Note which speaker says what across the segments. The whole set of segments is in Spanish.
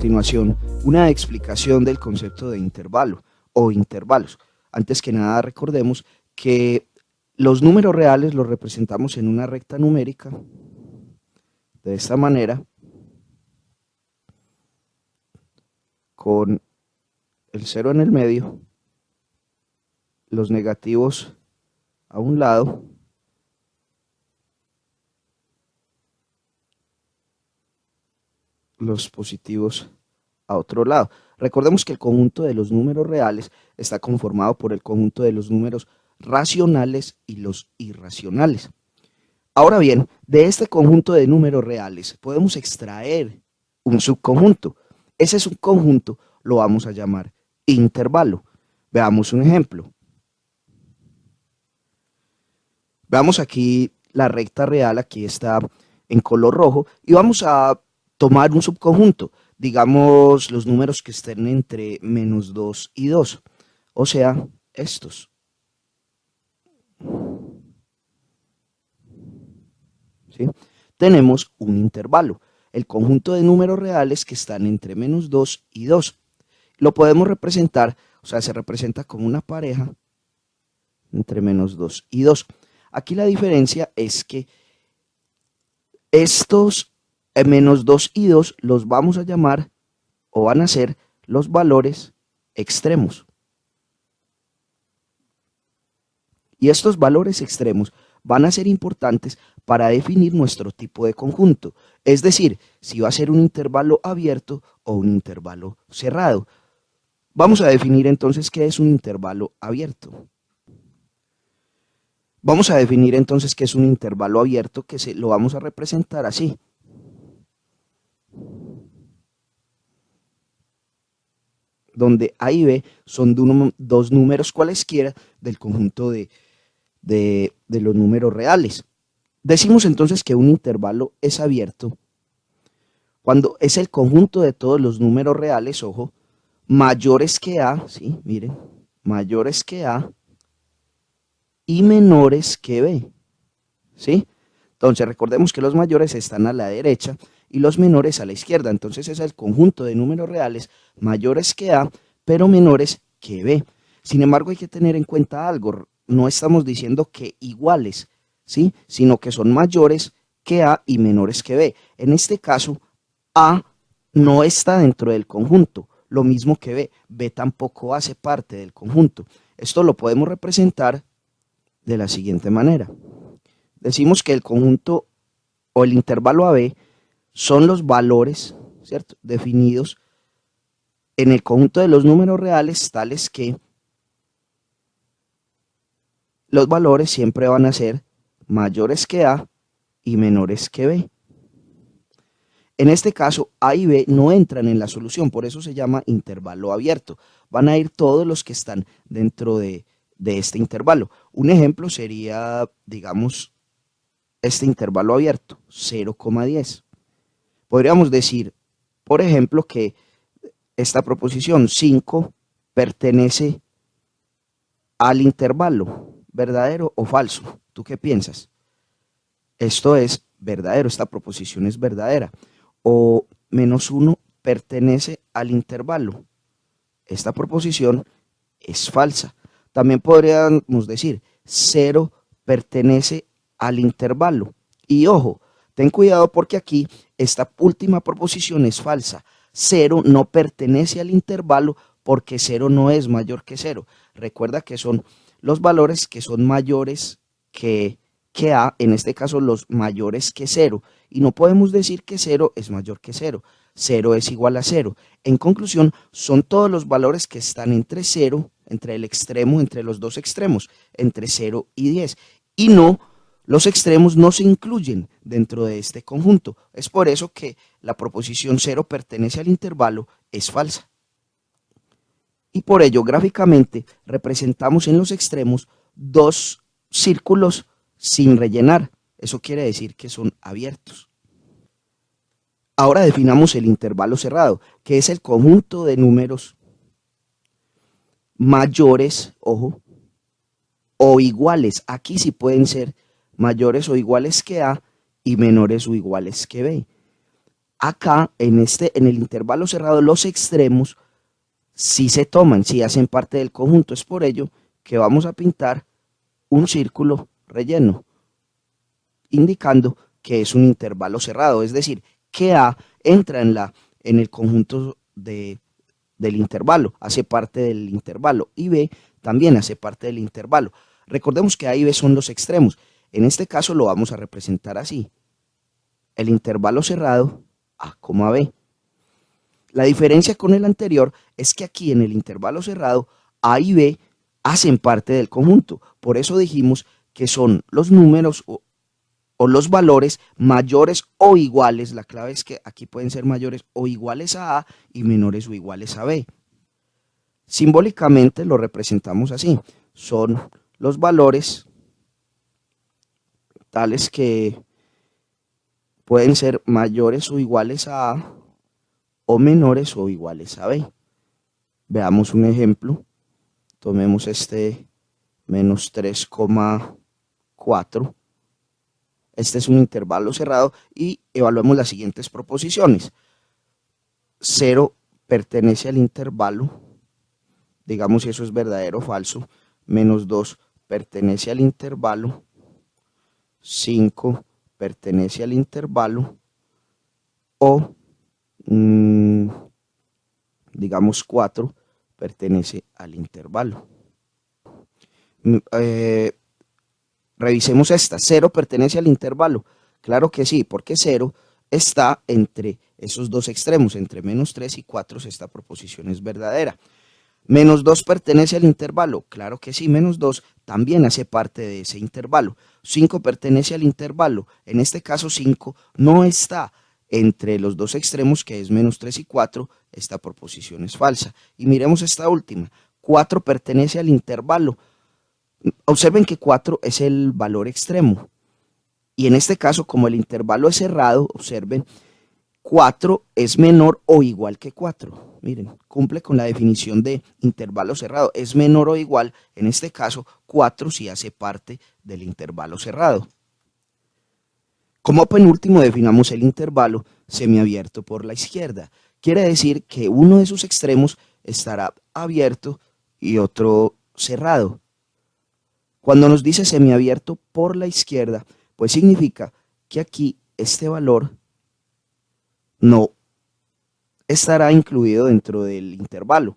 Speaker 1: Continuación, una explicación del concepto de intervalo o intervalos. Antes que nada, recordemos que los números reales los representamos en una recta numérica de esta manera, con el 0 en el medio, los negativos a un lado los positivos a otro lado. Recordemos que el conjunto de los números reales está conformado por el conjunto de los números racionales y los irracionales. Ahora bien, de este conjunto de números reales podemos extraer un subconjunto. Ese subconjunto lo vamos a llamar intervalo. Veamos un ejemplo. Veamos aquí la recta real, aquí está en color rojo, y vamos a tomar un subconjunto, digamos los números que estén entre menos 2 y 2, o sea, estos. ¿Sí? Tenemos un intervalo, el conjunto de números reales que están entre menos 2 y 2. Lo podemos representar, o sea, se representa como una pareja entre menos 2 y 2. Aquí la diferencia es que estos menos 2 y 2 los vamos a llamar o van a ser los valores extremos. Y estos valores extremos van a ser importantes para definir nuestro tipo de conjunto. Es decir, si va a ser un intervalo abierto o un intervalo cerrado. Vamos a definir entonces qué es un intervalo abierto. Vamos a definir entonces qué es un intervalo abierto, que lo vamos a representar así. Donde A y B son dos números cualesquiera del conjunto de los números reales. Decimos entonces que un intervalo es abierto cuando es el conjunto de todos los números reales, ojo, mayores que A, ¿sí? Miren, mayores que A y menores que B, ¿sí? Entonces recordemos que los mayores están a la derecha y los menores a la izquierda. Entonces es el conjunto de números reales mayores que A, pero menores que B. Sin embargo, hay que tener en cuenta algo. No estamos diciendo que iguales, ¿sí? Sino que son mayores que A y menores que B. En este caso, A no está dentro del conjunto, lo mismo que B. B tampoco hace parte del conjunto. Esto lo podemos representar de la siguiente manera. Decimos que el conjunto o el intervalo AB son los valores, ¿cierto?, definidos en el conjunto de los números reales, tales que los valores siempre van a ser mayores que A y menores que B. En este caso, A y B no entran en la solución, por eso se llama intervalo abierto. Van a ir todos los que están dentro de este intervalo. Un ejemplo sería, digamos, este intervalo abierto, 0,10. Podríamos decir, por ejemplo, que esta proposición 5 pertenece al intervalo, ¿verdadero o falso? ¿Tú qué piensas? Esto es verdadero, esta proposición es verdadera. O menos 1 pertenece al intervalo. Esta proposición es falsa. También podríamos decir 0 pertenece al intervalo. Y ojo, ten cuidado porque aquí esta última proposición es falsa. 0 no pertenece al intervalo porque 0 no es mayor que 0. Recuerda que son los valores que son mayores que A, en este caso los mayores que 0. Y no podemos decir que 0 es mayor que 0. 0 es igual a 0. En conclusión, son todos los valores que están entre 0, entre el extremo, entre los dos extremos, entre 0 y 10. Y no, los extremos no se incluyen dentro de este conjunto. Es por eso que la proposición 0 pertenece al intervalo es falsa. Y por ello, gráficamente, representamos en los extremos dos círculos sin rellenar. Eso quiere decir que son abiertos. Ahora definamos el intervalo cerrado, que es el conjunto de números mayores, ojo, o iguales. Aquí sí pueden ser mayores o iguales que A y menores o iguales que B. Acá, en el intervalo cerrado, los extremos sí se toman, sí hacen parte del conjunto. Es por ello que vamos a pintar un círculo relleno, indicando que es un intervalo cerrado, es decir, que A entra en el conjunto del intervalo, hace parte del intervalo, y B también hace parte del intervalo. Recordemos que A y B son los extremos. En este caso lo vamos a representar así. El intervalo cerrado, A, B. La diferencia con el anterior es que aquí en el intervalo cerrado, A y B hacen parte del conjunto. Por eso dijimos que son los números o los valores mayores o iguales. La clave es que aquí pueden ser mayores o iguales a A y menores o iguales a B. Simbólicamente lo representamos así. Son los valores tales que pueden ser mayores o iguales a A o menores o iguales a B. Veamos un ejemplo. Tomemos este menos 3,4. Este es un intervalo cerrado y evaluemos las siguientes proposiciones. 0 pertenece al intervalo, digamos si eso es verdadero o falso. Menos 2 pertenece al intervalo. 5 pertenece al intervalo. O, digamos 4 pertenece al intervalo. Revisemos esta. 0 pertenece al intervalo. Claro que sí, porque 0 está entre esos dos extremos, entre menos 3 y 4, si esta proposición es verdadera. Menos 2 pertenece al intervalo. Claro que sí, menos 2 también hace parte de ese intervalo. 5 pertenece al intervalo. En este caso 5 no está entre los dos extremos, que es menos 3 y 4. Esta proposición es falsa. Y miremos esta última. 4 pertenece al intervalo. Observen que 4 es el valor extremo. Y en este caso, como el intervalo es cerrado, observen, 4 es menor o igual que 4. Miren, cumple con la definición de intervalo cerrado. Es menor o igual, en este caso, 4 sí hace parte del intervalo cerrado. Como penúltimo definamos el intervalo semiabierto por la izquierda. Quiere decir que uno de sus extremos estará abierto y otro cerrado. Cuando nos dice semiabierto por la izquierda, pues significa que aquí este valor no estará incluido dentro del intervalo.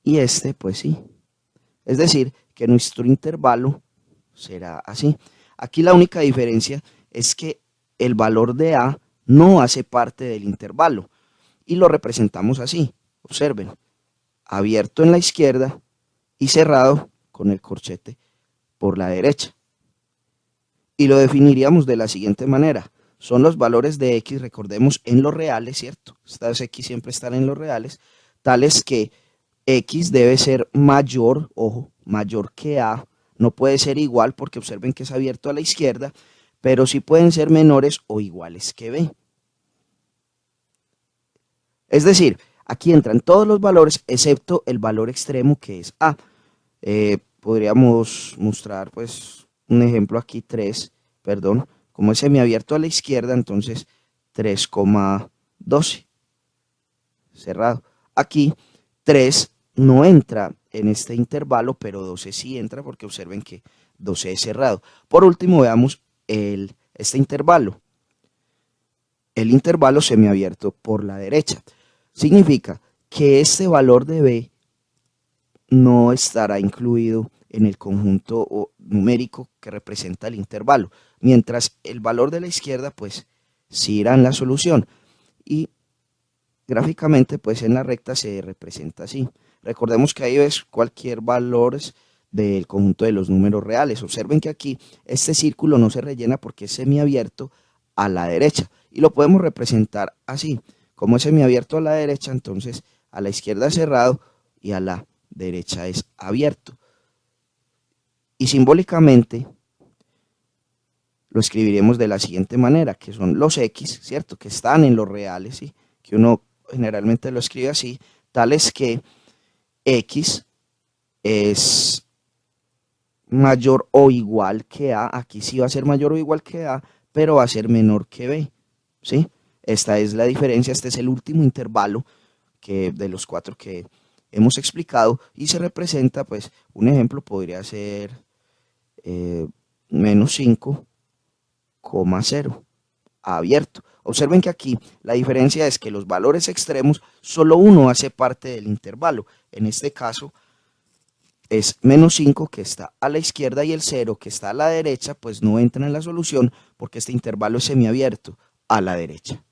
Speaker 1: Y este, pues sí. Es decir, que nuestro intervalo será así. Aquí la única diferencia es que el valor de A no hace parte del intervalo. Y lo representamos así. Observen, abierto en la izquierda y cerrado con el corchete por la derecha. Y lo definiríamos de la siguiente manera. Son los valores de X, recordemos, en los reales, ¿cierto? Estas X siempre están en los reales, tales que X debe ser mayor, ojo, mayor que A. No puede ser igual porque observen que es abierto a la izquierda, pero sí pueden ser menores o iguales que B. Es decir, aquí entran todos los valores excepto el valor extremo que es A. Podríamos mostrar pues un ejemplo aquí, 3, perdón, como es semiabierto a la izquierda, entonces 3,12, cerrado. Aquí 3 no entra en este intervalo, pero 12 sí entra porque observen que 12 es cerrado. Por último veamos este intervalo. El intervalo semiabierto por la derecha. Significa que este valor de B no estará incluido en el conjunto numérico que representa el intervalo, mientras el valor de la izquierda pues sí irá en la solución y gráficamente pues en la recta se representa así. Recordemos que ahí ves cualquier valor del conjunto de los números reales. Observen que aquí este círculo no se rellena porque es semiabierto a la derecha y lo podemos representar así. Como es semiabierto a la derecha, entonces a la izquierda es cerrado y a la derecha es abierto. Y simbólicamente lo escribiremos de la siguiente manera, que son los X, ¿cierto? Que están en los reales, ¿sí? Que uno generalmente lo escribe así, tales que X es mayor o igual que A. Aquí sí va a ser mayor o igual que A, pero va a ser menor que B, ¿sí? Esta es la diferencia, este es el último intervalo de los 4 que hemos explicado y se representa, pues, un ejemplo podría ser menos 5,0 abierto. Observen que aquí la diferencia es que los valores extremos, solo uno hace parte del intervalo. En este caso es menos 5 que está a la izquierda y el 0 que está a la derecha, pues no entra en la solución porque este intervalo es semiabierto a la derecha.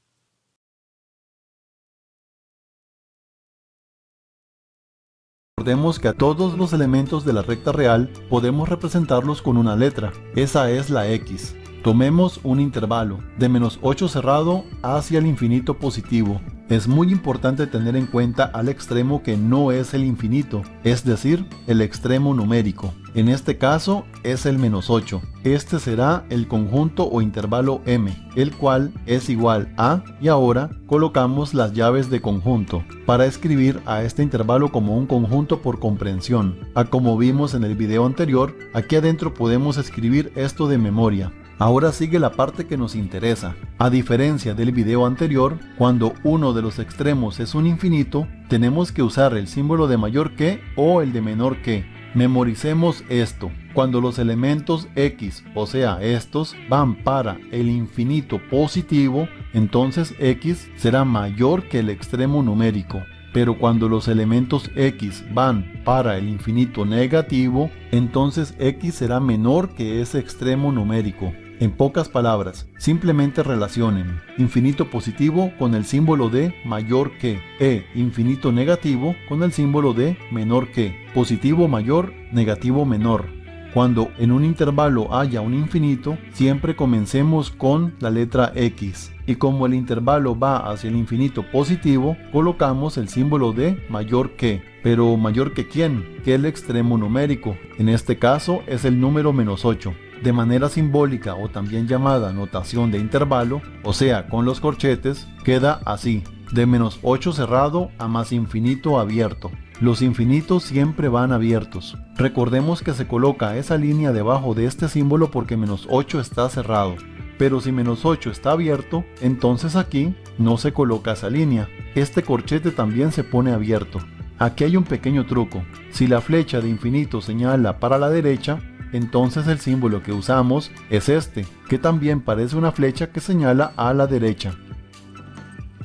Speaker 2: Recordemos que a todos los elementos de la recta real podemos representarlos con una letra, esa es la X. Tomemos un intervalo de menos 8 cerrado hacia el infinito positivo. Es muy importante tener en cuenta al extremo que no es el infinito, es decir, el extremo numérico. En este caso es el menos 8. Este será el conjunto o intervalo M, el cual es igual a, y ahora colocamos las llaves de conjunto para escribir a este intervalo como un conjunto por comprensión. Como vimos en el video anterior, aquí adentro podemos escribir esto de memoria. Ahora sigue la parte que nos interesa. A diferencia del video anterior, cuando uno de los extremos es un infinito, tenemos que usar el símbolo de mayor que o el de menor que. Memoricemos esto. Cuando los elementos X, o sea estos, van para el infinito positivo, entonces X será mayor que el extremo numérico. Pero cuando los elementos X van para el infinito negativo, entonces X será menor que ese extremo numérico. En pocas palabras, simplemente relacionen infinito positivo con el símbolo de mayor que e infinito negativo con el símbolo de menor que, positivo mayor, negativo menor. Cuando en un intervalo haya un infinito, siempre comencemos con la letra X. Y como el intervalo va hacia el infinito positivo, colocamos el símbolo de mayor que. Pero ¿mayor que quién? Que el extremo numérico. En este caso es el número menos 8. De manera simbólica o también llamada notación de intervalo, o sea con los corchetes, queda así. De menos 8 cerrado a más infinito abierto. Los infinitos siempre van abiertos. Recordemos que se coloca esa línea debajo de este símbolo porque menos 8 está cerrado. Pero si menos 8 está abierto, entonces aquí no se coloca esa línea. Este corchete también se pone abierto. Aquí hay un pequeño truco. Si la flecha de infinito señala para la derecha, entonces el símbolo que usamos es este, que también parece una flecha que señala a la derecha.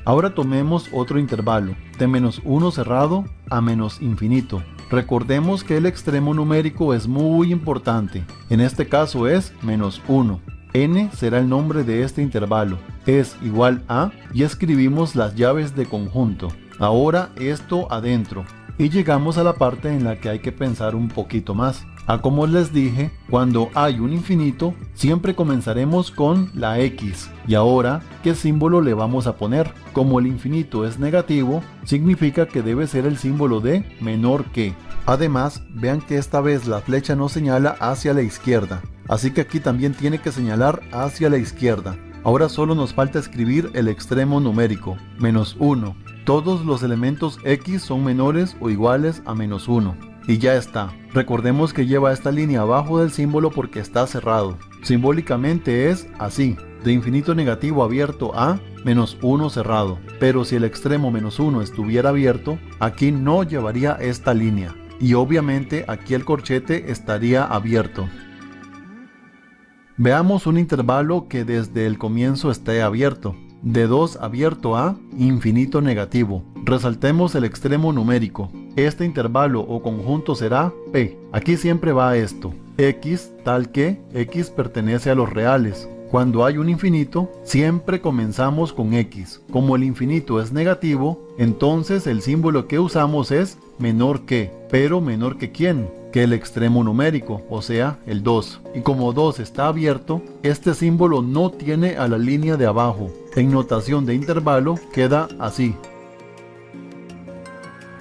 Speaker 2: Ahora tomemos otro intervalo, de menos 1 cerrado a menos infinito. Recordemos que el extremo numérico es muy importante, en este caso es menos 1. N será el nombre de este intervalo, es igual a, y escribimos las llaves de conjunto. Ahora esto adentro, y llegamos a la parte en la que hay que pensar un poquito más. Como les dije, cuando hay un infinito, siempre comenzaremos con la X. Y ahora, ¿qué símbolo le vamos a poner? Como el infinito es negativo, significa que debe ser el símbolo de menor que. Además, vean que esta vez la flecha no señala hacia la izquierda, así que aquí también tiene que señalar hacia la izquierda. Ahora solo nos falta escribir el extremo numérico, menos 1. Todos los elementos X son menores o iguales a menos 1. Y ya está. Recordemos que lleva esta línea abajo del símbolo porque está cerrado. Simbólicamente es así, de infinito negativo abierto a menos 1 cerrado. Pero si el extremo menos 1 estuviera abierto, aquí no llevaría esta línea. Y obviamente aquí el corchete estaría abierto. Veamos un intervalo que desde el comienzo esté abierto. De 2 abierto a infinito negativo. Resaltemos el extremo numérico. Este intervalo o conjunto será P. Aquí siempre va esto. X tal que X pertenece a los reales. Cuando hay un infinito, siempre comenzamos con X. Como el infinito es negativo, entonces el símbolo que usamos es menor que. Pero menor que ¿quién? Que el extremo numérico, o sea, el 2. Y como 2 está abierto, este símbolo no tiene a la línea de abajo. En notación de intervalo queda así.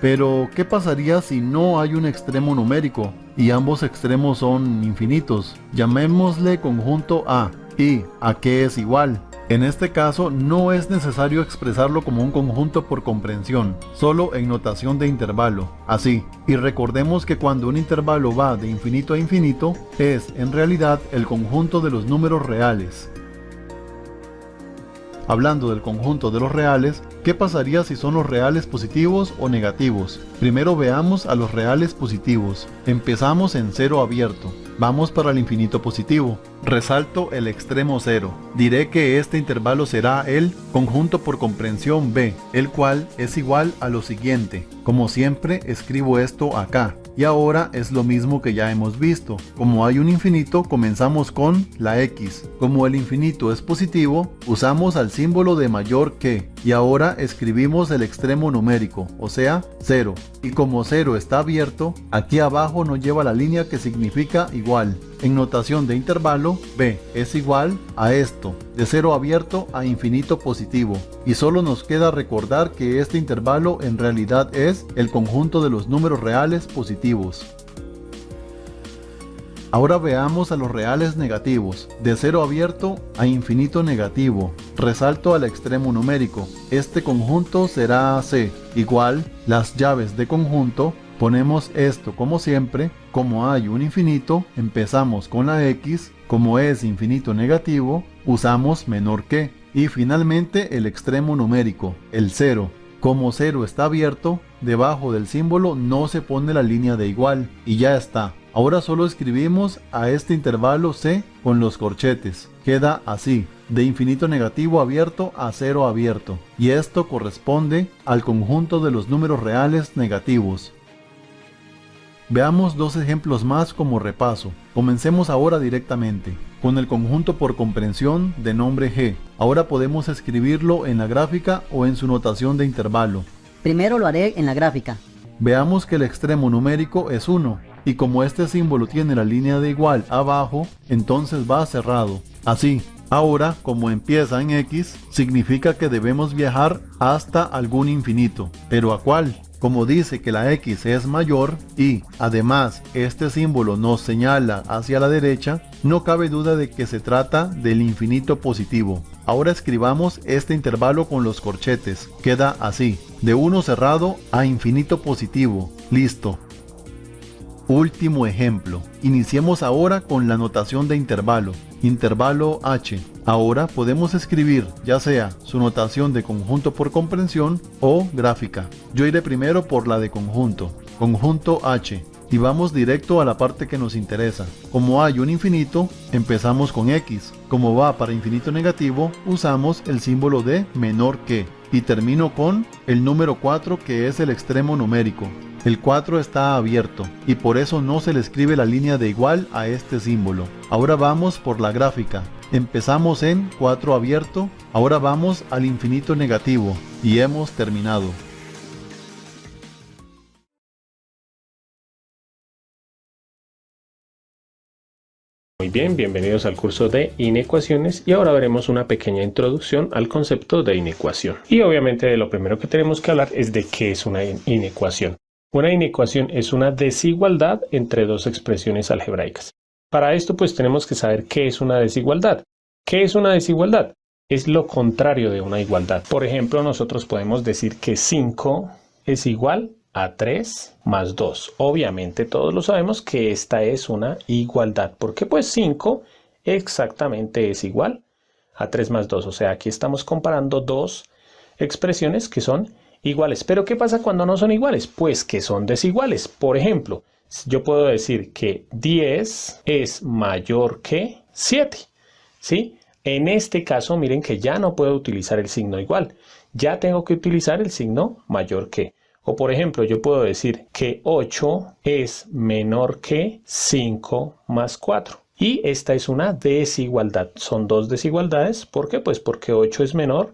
Speaker 2: Pero, ¿qué pasaría si no hay un extremo numérico y ambos extremos son infinitos? Llamémosle conjunto A. ¿Y a qué es igual? En este caso no es necesario expresarlo como un conjunto por comprensión, solo en notación de intervalo, así. Y recordemos que cuando un intervalo va de infinito a infinito, es en realidad el conjunto de los números reales. Hablando del conjunto de los reales, ¿qué pasaría si son los reales positivos o negativos? Primero veamos a los reales positivos. Empezamos en cero abierto. Vamos para el infinito positivo. Resalto el extremo cero. Diré que este intervalo será el conjunto por comprensión B, el cual es igual a lo siguiente. Como siempre, escribo esto acá. Y ahora es lo mismo que ya hemos visto. Como hay un infinito, comenzamos con la X. Como el infinito es positivo, usamos al símbolo de mayor que. Y ahora escribimos el extremo numérico, o sea, 0. Y como 0 está abierto, aquí abajo nos lleva la línea que significa igual. En notación de intervalo, B es igual a esto, de 0 abierto a infinito positivo. Y solo nos queda recordar que este intervalo en realidad es el conjunto de los números reales positivos. Ahora veamos a los reales negativos, de 0 abierto a infinito negativo. Resalto al extremo numérico. Este conjunto será C, igual las llaves de conjunto. Ponemos esto como siempre. Como hay un infinito, empezamos con la X. Como es infinito negativo, usamos menor que. Y finalmente el extremo numérico, el 0. Como 0 está abierto, debajo del símbolo no se pone la línea de igual. Y ya está. Ahora solo escribimos a este intervalo C con los corchetes. Queda así, de infinito negativo abierto a 0 abierto. Y esto corresponde al conjunto de los números reales negativos. Veamos dos ejemplos más como repaso. Comencemos ahora directamente, con el conjunto por comprensión de nombre G. Ahora podemos escribirlo en la gráfica o en su notación de intervalo.
Speaker 3: Primero lo haré en la gráfica.
Speaker 2: Veamos que el extremo numérico es 1. Y como este símbolo tiene la línea de igual abajo, entonces va cerrado. Así. Ahora, como empieza en X, significa que debemos viajar hasta algún infinito. ¿Pero a cuál? Como dice que la X es mayor y, además, este símbolo nos señala hacia la derecha, no cabe duda de que se trata del infinito positivo. Ahora escribamos este intervalo con los corchetes. Queda así, de 1 cerrado a infinito positivo. Listo. Último ejemplo. Iniciemos ahora con la notación de intervalo. Intervalo H. Ahora podemos escribir ya sea su notación de conjunto por comprensión o gráfica. Yo iré primero por la de conjunto. Conjunto H. Y vamos directo a la parte que nos interesa. Como hay un infinito, empezamos con X. Como va para infinito negativo, usamos el símbolo de menor que. Y termino con el número 4, que es el extremo numérico. El 4 está abierto y por eso no se le escribe la línea de igual a este símbolo. Ahora vamos por la gráfica. Empezamos en 4 abierto, ahora vamos al infinito negativo y hemos terminado.
Speaker 4: Muy bien, bienvenidos al curso de inecuaciones y ahora veremos una pequeña introducción al concepto de inecuación. Y obviamente lo primero que tenemos que hablar es de qué es una inecuación. Una inecuación es una desigualdad entre dos expresiones algebraicas. Para esto pues tenemos que saber qué es una desigualdad. ¿Qué es una desigualdad? Es lo contrario de una igualdad. Por ejemplo, nosotros podemos decir que 5 es igual a 3 más 2. Obviamente todos lo sabemos que esta es una igualdad, porque pues 5 exactamente es igual a 3 más 2. O sea, aquí estamos comparando dos expresiones que son iguales. ¿Pero qué pasa cuando no son iguales? Pues que son desiguales. Por ejemplo, yo puedo decir que 10 es mayor que 7, ¿sí? En este caso, miren que ya no puedo utilizar el signo igual. Ya tengo que utilizar el signo mayor que. O por ejemplo, yo puedo decir que 8 es menor que 5 más 4. Y esta es una desigualdad. Son dos desigualdades. ¿Por qué? Pues porque 8 es menor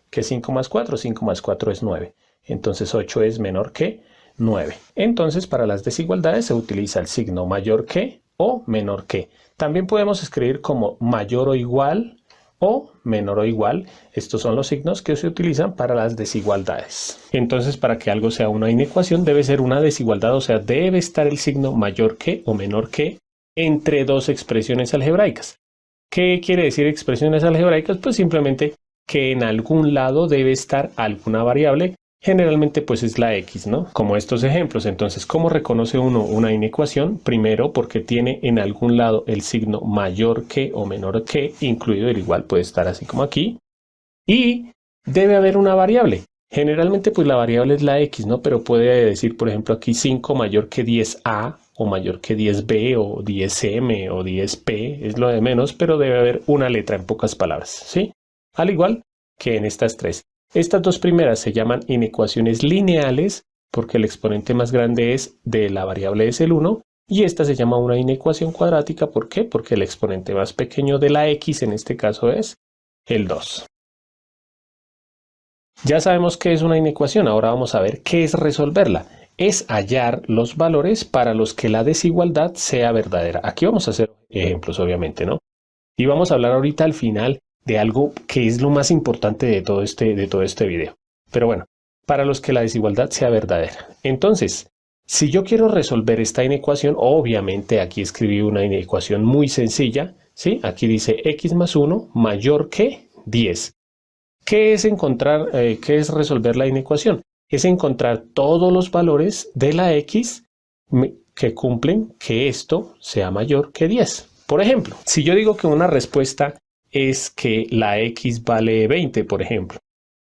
Speaker 4: que 5 más 4. 5 más 4 es 9. Entonces 8 es menor que 9. Entonces para las desigualdades se utiliza el signo mayor que o menor que. También podemos escribir como mayor o igual o menor o igual. Estos son los signos que se utilizan para las desigualdades. Entonces, para que algo sea una inecuación, debe ser una desigualdad, o sea, debe estar el signo mayor que o menor que entre dos expresiones algebraicas. ¿Qué quiere decir expresiones algebraicas? Pues simplemente que en algún lado debe estar alguna variable. Generalmente pues es la X, ¿no? Como estos ejemplos. Entonces, ¿cómo reconoce uno una inecuación? Primero, porque tiene en algún lado el signo mayor que o menor que, incluido el igual puede estar así como aquí. Y debe haber una variable. Generalmente pues la variable es la x, ¿no? Pero puede decir, por ejemplo, aquí 5 mayor que 10a o mayor que 10b o 10m o 10p, es lo de menos, pero debe haber una letra en pocas palabras, ¿sí? Al igual que en estas tres. Estas dos primeras se llaman inecuaciones lineales porque el exponente más grande es de la variable es el 1 y esta se llama una inecuación cuadrática. ¿Por qué? Porque el exponente más pequeño de la x en este caso es el 2. Ya sabemos qué es una inecuación, ahora vamos a ver qué es resolverla. Es hallar los valores para los que la desigualdad sea verdadera. Aquí vamos a hacer ejemplos, obviamente, ¿no? Y vamos a hablar ahorita al final de algo que es lo más importante de todo este video. Pero bueno, para los que la desigualdad sea verdadera. Entonces, si yo quiero resolver esta inecuación, obviamente aquí escribí una inecuación muy sencilla, ¿sí? Aquí dice x más 1 mayor que 10. ¿Qué es encontrar, qué es resolver la inecuación? Es encontrar todos los valores de la x que cumplen que esto sea mayor que 10. Por ejemplo, si yo digo que una respuesta es que la x vale 20, por ejemplo.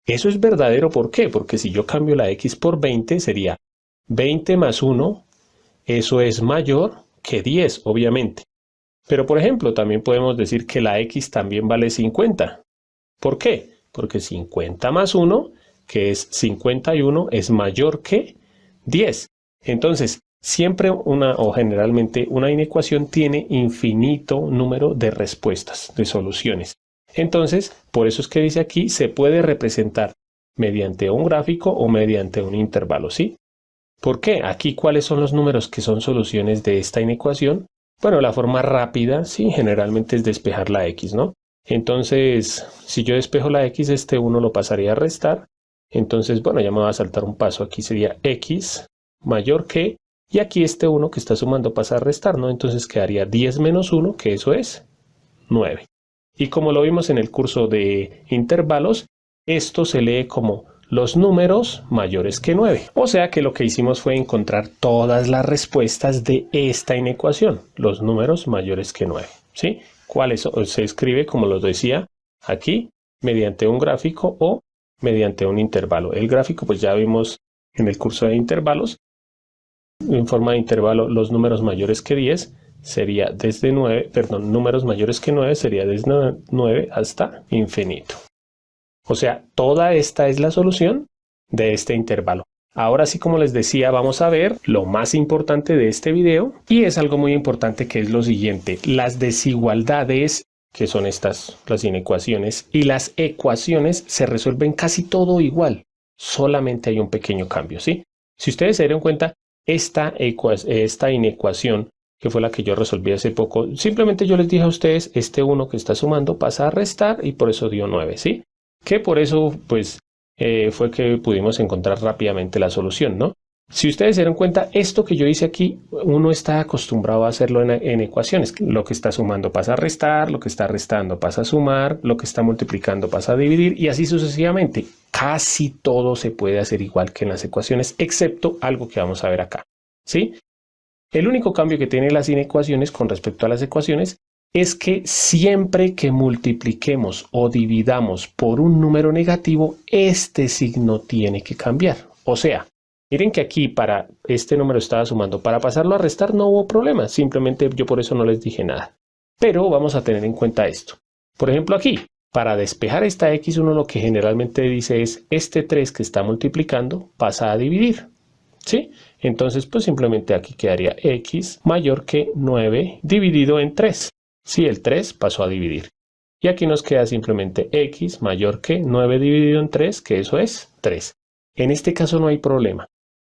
Speaker 4: Eso es verdadero, ¿por qué? Porque si yo cambio la x por 20 sería 20 más 1, eso es mayor que 10, obviamente. Pero por ejemplo, también podemos decir que la x también vale 50. ¿Por qué? Porque 50 más 1, que es 51, es mayor que 10. Entonces, siempre o generalmente una inecuación tiene infinito número de respuestas, de soluciones. Entonces, por eso es que dice aquí, se puede representar mediante un gráfico o mediante un intervalo, ¿sí? ¿Por qué? Aquí, ¿cuáles son los números que son soluciones de esta inecuación? Bueno, la forma rápida, sí, generalmente es despejar la x, ¿no? Entonces, si yo despejo la x, este 1 lo pasaría a restar. Entonces, bueno, ya me va a saltar un paso. Aquí sería x mayor que, y aquí este 1 que está sumando pasa a restar, ¿no? Entonces quedaría 10 menos 1, que eso es 9. Y como lo vimos en el curso de intervalos, esto se lee como los números mayores que 9. O sea que lo que hicimos fue encontrar todas las respuestas de esta inecuación, los números mayores que 9, ¿sí? ¿Cuáles se escribe, como los decía aquí, mediante un gráfico o mediante un intervalo? El gráfico pues ya vimos en el curso de intervalos. En forma de intervalo, los números mayores que 10 sería desde 9, perdón, números mayores que 9 sería desde 9 hasta infinito. O sea, toda esta es la solución de este intervalo. Ahora sí, como les decía, vamos a ver lo más importante de este video y es algo muy importante que es lo siguiente. Las desigualdades, que son estas, las inecuaciones, y las ecuaciones se resuelven casi todo igual. Solamente hay un pequeño cambio, ¿sí? Si ustedes se dieron cuenta, esta inecuación, que fue la que yo resolví hace poco, simplemente yo les dije a ustedes, este 1 que está sumando pasa a restar y por eso dio 9, ¿sí? Que por eso, pues, fue que pudimos encontrar rápidamente la solución, ¿no? Si ustedes se dieron cuenta, esto que yo hice aquí, uno está acostumbrado a hacerlo en ecuaciones. Lo que está sumando pasa a restar, lo que está restando pasa a sumar, lo que está multiplicando pasa a dividir y así sucesivamente. Casi todo se puede hacer igual que en las ecuaciones, excepto algo que vamos a ver acá, ¿sí? El único cambio que tienen las inecuaciones con respecto a las ecuaciones es que siempre que multipliquemos o dividamos por un número negativo, este signo tiene que cambiar. O sea, miren que aquí para este número estaba sumando, para pasarlo a restar no hubo problema, simplemente yo por eso no les dije nada. Pero vamos a tener en cuenta esto. Por ejemplo aquí, para despejar esta x, uno lo que generalmente dice es este 3 que está multiplicando pasa a dividir, ¿sí? Entonces pues simplemente aquí quedaría x mayor que 9 dividido en 3. Sí, el 3 pasó a dividir. Y aquí nos queda simplemente x mayor que 9 dividido en 3, que eso es 3. En este caso no hay problema.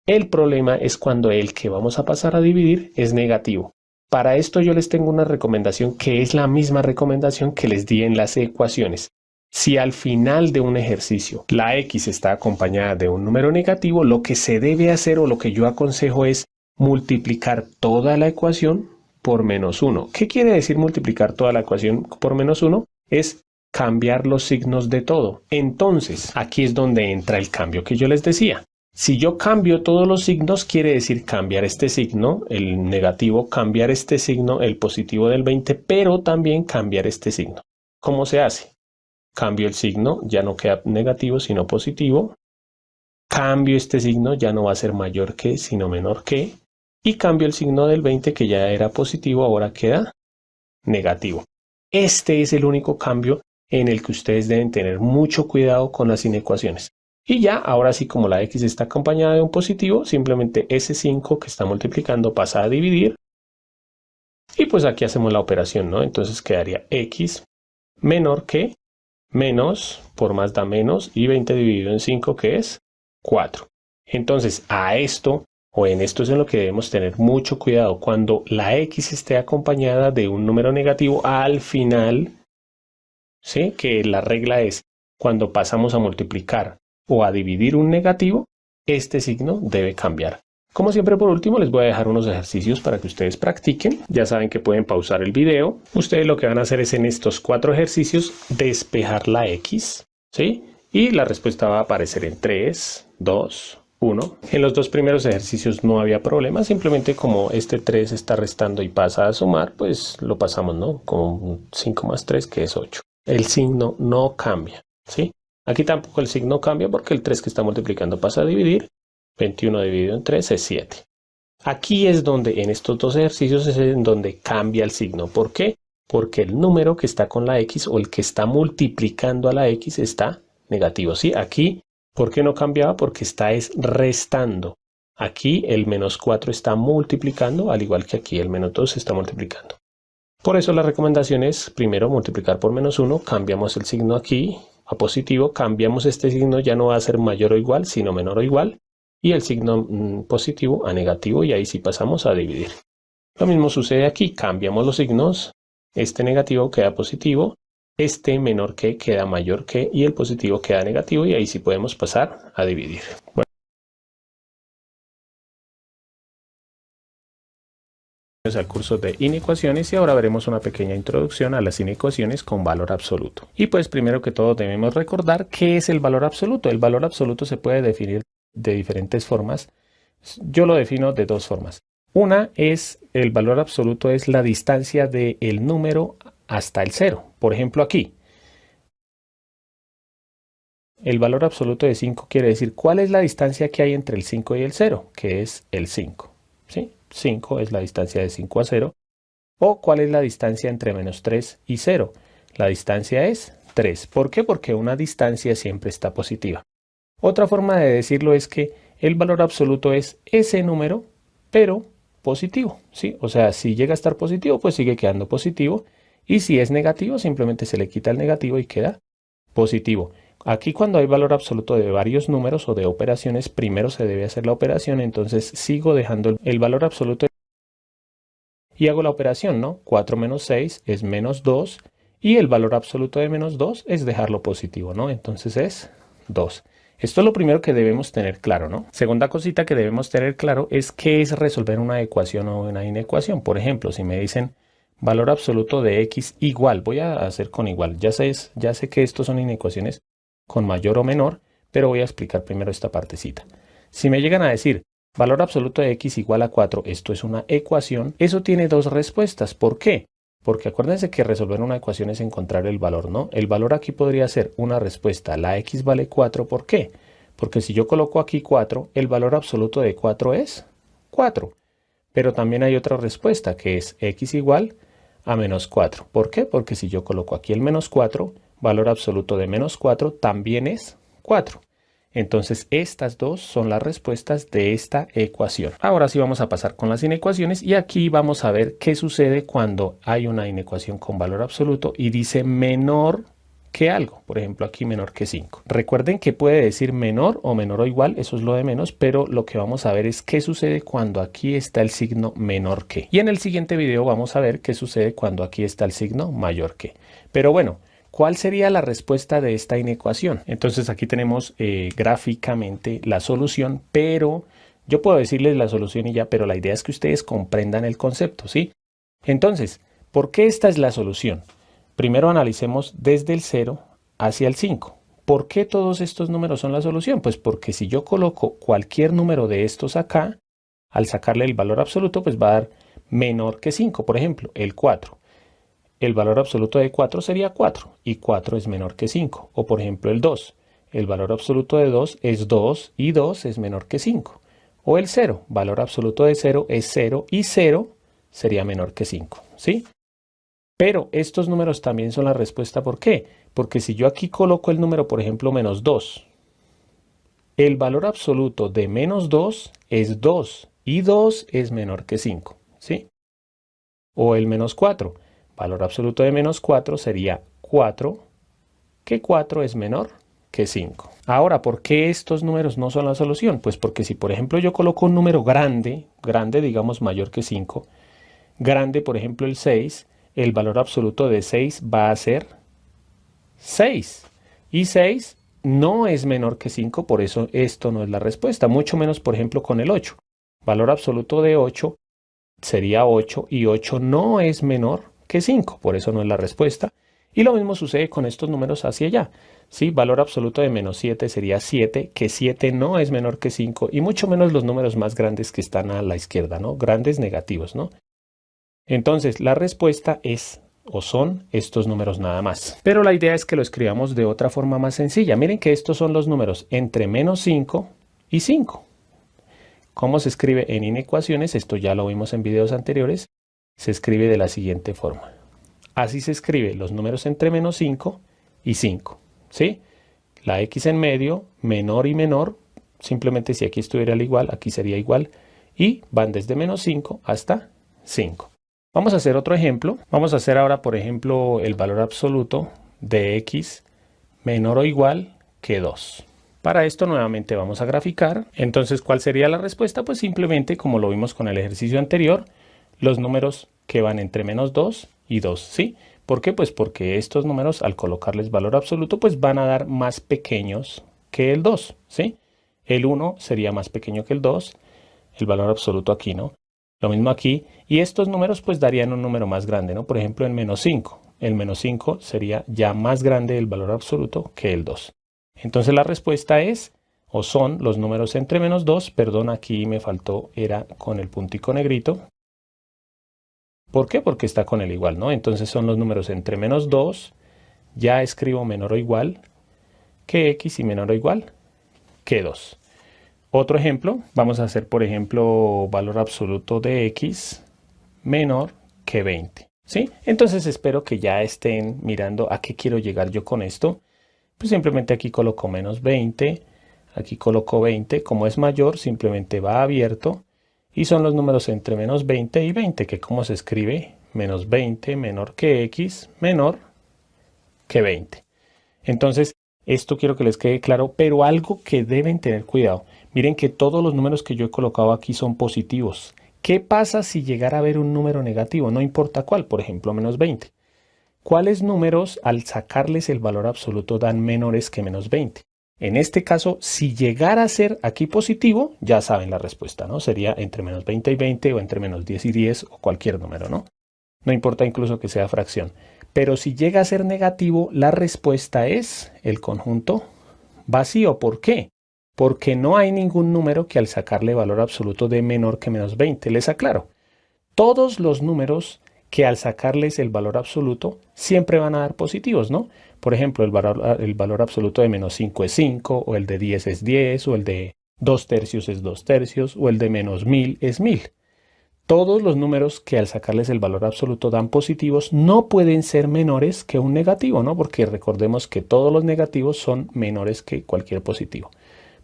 Speaker 4: El problema es cuando el que vamos a pasar a dividir es negativo. Para esto yo les tengo una recomendación que es la misma recomendación que les di en las ecuaciones. Si al final de un ejercicio la x está acompañada de un número negativo, lo que se debe hacer o lo que yo aconsejo es multiplicar toda la ecuación por menos 1. ¿Qué quiere decir multiplicar toda la ecuación por menos 1? Es cambiar los signos de todo. Entonces, aquí es donde entra el cambio que yo les decía. Si yo cambio todos los signos, quiere decir cambiar este signo, el negativo, cambiar este signo, el positivo del 20, pero también cambiar este signo. ¿Cómo se hace? cambio el signo, ya no queda negativo sino positivo, cambio este signo, ya no va a ser mayor que sino menor que, y cambio el signo del 20 que ya era positivo, ahora queda negativo. Este es el único cambio en el que ustedes deben tener mucho cuidado con las inecuaciones. Y ya, ahora sí, como la x está acompañada de un positivo, simplemente ese 5 que está multiplicando pasa a dividir. Y pues aquí hacemos la operación, ¿no? Entonces quedaría x menor que menos, por más da menos, y 20 dividido en 5, que es 4. Entonces, a esto, o en esto es en lo que debemos tener mucho cuidado. Cuando la x esté acompañada de un número negativo al final, ¿sí? Que la regla es cuando pasamos a multiplicar o a dividir un negativo, este signo debe cambiar. Como siempre, por último, les voy a dejar unos ejercicios para que ustedes practiquen. Ya saben que pueden pausar el video. Ustedes lo que van a hacer es en estos 4 ejercicios despejar la x, ¿sí? Y la respuesta va a aparecer en 3, 2, 1. En los 2 primeros ejercicios no había problema. Simplemente como este 3 está restando y pasa a sumar, pues lo pasamos, ¿no? Con 5 más 3, que es 8. El signo no cambia, ¿sí? Aquí tampoco el signo cambia porque el 3 que está multiplicando pasa a dividir. 21 dividido en 3 es 7. Aquí es donde, en estos 2 ejercicios, es en donde cambia el signo. ¿Por qué? Porque el número que está con la x o el que está multiplicando a la x está negativo, ¿sí? Aquí, ¿por qué no cambiaba? Porque está es restando. Aquí el menos 4 está multiplicando, al igual que aquí el menos 2 está multiplicando. Por eso la recomendación es primero multiplicar por menos 1, cambiamos el signo aquí a positivo, cambiamos este signo, ya no va a ser mayor o igual, sino menor o igual, y el signo positivo a negativo, y ahí sí pasamos a dividir. Lo mismo sucede aquí, cambiamos los signos, este negativo queda positivo, este menor que queda mayor que, y el positivo queda negativo, y ahí sí podemos pasar a dividir. Bueno. Al curso de inecuaciones y ahora veremos una pequeña introducción a las inecuaciones con valor absoluto. Y pues primero que todo debemos recordar qué es el valor absoluto. El valor absoluto se puede definir de diferentes formas. Yo lo defino de 2 formas. Una es, el valor absoluto es la distancia del número hasta el 0. Por ejemplo aquí, el valor absoluto de 5 quiere decir cuál es la distancia que hay entre el 5 y el 0, que es el 5, ¿sí? 5 es la distancia de 5 a 0. O cuál es la distancia entre menos 3 y 0. La distancia es 3. ¿Por qué? Porque una distancia siempre está positiva. Otra forma de decirlo es que el valor absoluto es ese número, pero positivo, ¿sí? O sea, si llega a estar positivo, pues sigue quedando positivo. Y si es negativo, simplemente se le quita el negativo y queda positivo. Aquí cuando hay valor absoluto de varios números o de operaciones, primero se debe hacer la operación, entonces sigo dejando el valor absoluto y hago la operación, ¿no? 4 menos 6 es menos 2 y el valor absoluto de menos 2 es dejarlo positivo, ¿no? Entonces es 2. Esto es lo primero que debemos tener claro, ¿no? Segunda cosita que debemos tener claro es qué es resolver una ecuación o una inecuación. Por ejemplo, si me dicen valor absoluto de x igual, voy a hacer con igual. Ya sé que estos son inecuaciones con mayor o menor, pero voy a explicar primero esta partecita. Si me llegan a decir valor absoluto de x igual a 4, esto es una ecuación, eso tiene 2 respuestas. ¿Por qué? Porque acuérdense que resolver una ecuación es encontrar el valor, ¿no? El valor aquí podría ser una respuesta, la x vale 4, ¿por qué? Porque si yo coloco aquí 4, el valor absoluto de 4 es 4. Pero también hay otra respuesta que es x igual a menos 4. ¿Por qué? Porque si yo coloco aquí el menos 4, valor absoluto de menos 4 también es 4. Entonces estas dos son las respuestas de esta ecuación. Ahora sí vamos a pasar con las inecuaciones y aquí vamos a ver qué sucede cuando hay una inecuación con valor absoluto y dice menor que algo. Por ejemplo aquí menor que 5. Recuerden que puede decir menor o igual, eso es lo de menos, pero lo que vamos a ver es qué sucede cuando aquí está el signo menor que. Y en el siguiente video vamos a ver qué sucede cuando aquí está el signo mayor que. Pero bueno, ¿cuál sería la respuesta de esta inecuación? Entonces aquí tenemos gráficamente la solución, pero yo puedo decirles la solución y ya, pero la idea es que ustedes comprendan el concepto, ¿sí? Entonces, ¿por qué esta es la solución? Primero analicemos desde el 0 hacia el 5. ¿Por qué todos estos números son la solución? Pues porque si yo coloco cualquier número de estos acá, al sacarle el valor absoluto, pues va a dar menor que 5, por ejemplo, el 4. el valor absoluto de 4 sería 4 y 4 es menor que 5. O por ejemplo el 2, el valor absoluto de 2 es 2 y 2 es menor que 5. O el 0, valor absoluto de 0 es 0 y 0 sería menor que 5, ¿sí? Pero estos números también son la respuesta. ¿Por qué? Porque si yo aquí coloco el número, por ejemplo, menos 2, el valor absoluto de menos 2 es 2 y 2 es menor que 5, ¿sí? O el menos 4, valor absoluto de menos 4 sería 4, que 4 es menor que 5. Ahora, ¿por qué estos números no son la solución? Pues porque si, por ejemplo, yo coloco un número grande, digamos mayor que 5, grande, por ejemplo, el 6, el valor absoluto de 6 va a ser 6. Y 6 no es menor que 5, por eso esto no es la respuesta. Mucho menos, por ejemplo, con el 8. Valor absoluto de 8 sería 8 y 8 no es menor que 5, por eso no es la respuesta. Y lo mismo sucede con estos números hacia allá. ¿Sí? Valor absoluto de menos 7 sería 7, que 7 no es menor que 5, y mucho menos los números más grandes que están a la izquierda, ¿no? Grandes negativos, ¿no? Entonces, la respuesta es o son estos números nada más. Pero la idea es que lo escribamos de otra forma más sencilla. Miren que estos son los números entre menos 5 y 5. ¿Cómo se escribe en inecuaciones? Esto ya lo vimos en videos anteriores. Se escribe de la siguiente forma. Así se escribe los números entre menos 5 y 5. ¿Sí? La x en medio, menor y menor. Simplemente si aquí estuviera el igual, aquí sería igual. Y van desde menos 5 hasta 5. Vamos a hacer otro ejemplo. Vamos a hacer ahora, por ejemplo, el valor absoluto de x menor o igual que 2. Para esto nuevamente vamos a graficar. Entonces, ¿cuál sería la respuesta? Pues simplemente, como lo vimos con el ejercicio anterior, los números que van entre menos 2 y 2, ¿sí? ¿Por qué? Pues porque estos números, al colocarles valor absoluto, pues van a dar más pequeños que el 2, ¿sí? El 1 sería más pequeño que el 2, el valor absoluto aquí, ¿no? Lo mismo aquí, y estos números pues darían un número más grande, ¿no? Por ejemplo, el menos 5. El menos 5 sería ya más grande el valor absoluto que el 2. Entonces la respuesta es, o son, los números entre menos 2, perdón, aquí me faltó, era con el puntico negrito. ¿Por qué? Porque está con el igual, ¿no? Entonces son los números entre menos 2, ya escribo menor o igual que x y menor o igual que 2. Otro ejemplo, vamos a hacer por ejemplo valor absoluto de x menor que 20, ¿sí? Entonces espero que ya estén mirando a qué quiero llegar yo con esto. Pues simplemente aquí coloco menos 20, aquí coloco 20, como es mayor simplemente va abierto y son los números entre menos 20 y 20, que como se escribe menos 20 menor que x menor que 20. Entonces esto quiero que les quede claro, pero algo que deben tener cuidado. Miren que todos los números que yo he colocado aquí son positivos. ¿Qué pasa si llegara a haber un número negativo? No importa cuál, por ejemplo, menos 20. ¿Cuáles números al sacarles el valor absoluto dan menores que menos 20? En este caso, si llegara a ser aquí positivo, ya saben la respuesta, ¿no? Sería entre menos 20 y 20 o entre menos 10 y 10 o cualquier número, ¿no? No importa incluso que sea fracción. Pero si llega a ser negativo, la respuesta es el conjunto vacío. ¿Por qué? Porque no hay ningún número que al sacarle valor absoluto dé menor que menos 20. Les aclaro, todos los números que al sacarles el valor absoluto siempre van a dar positivos, ¿no? Por ejemplo, el valor absoluto de menos 5 es 5, o el de 10 es 10, o el de 2 tercios es 2 tercios, o el de menos 1000 es 1000. Todos los números que al sacarles el valor absoluto dan positivos no pueden ser menores que un negativo, ¿no? Porque recordemos que todos los negativos son menores que cualquier positivo.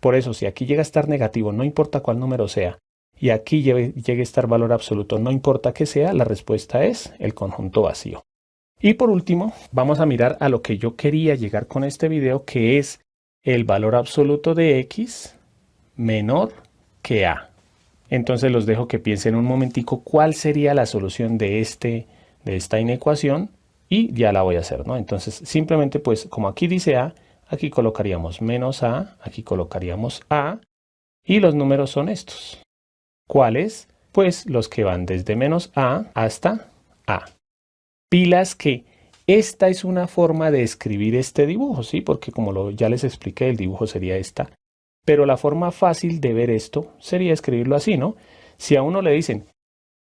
Speaker 4: Por eso, si aquí llega a estar negativo, no importa cuál número sea, y aquí llegue a estar valor absoluto, no importa qué sea, la respuesta es el conjunto vacío. Y por último, vamos a mirar a lo que yo quería llegar con este video, que es el valor absoluto de x menor que a. Entonces los dejo que piensen un momentico cuál sería la solución de esta inecuación y ya la voy a hacer, ¿no? Entonces simplemente pues como aquí dice a, aquí colocaríamos menos a, aquí colocaríamos a y los números son estos. ¿Cuáles? Pues los que van desde menos a hasta a. Pilas que esta es una forma de escribir este dibujo, ¿sí? Porque como ya les expliqué, el dibujo sería esta. Pero la forma fácil de ver esto sería escribirlo así, ¿no? Si a uno le dicen,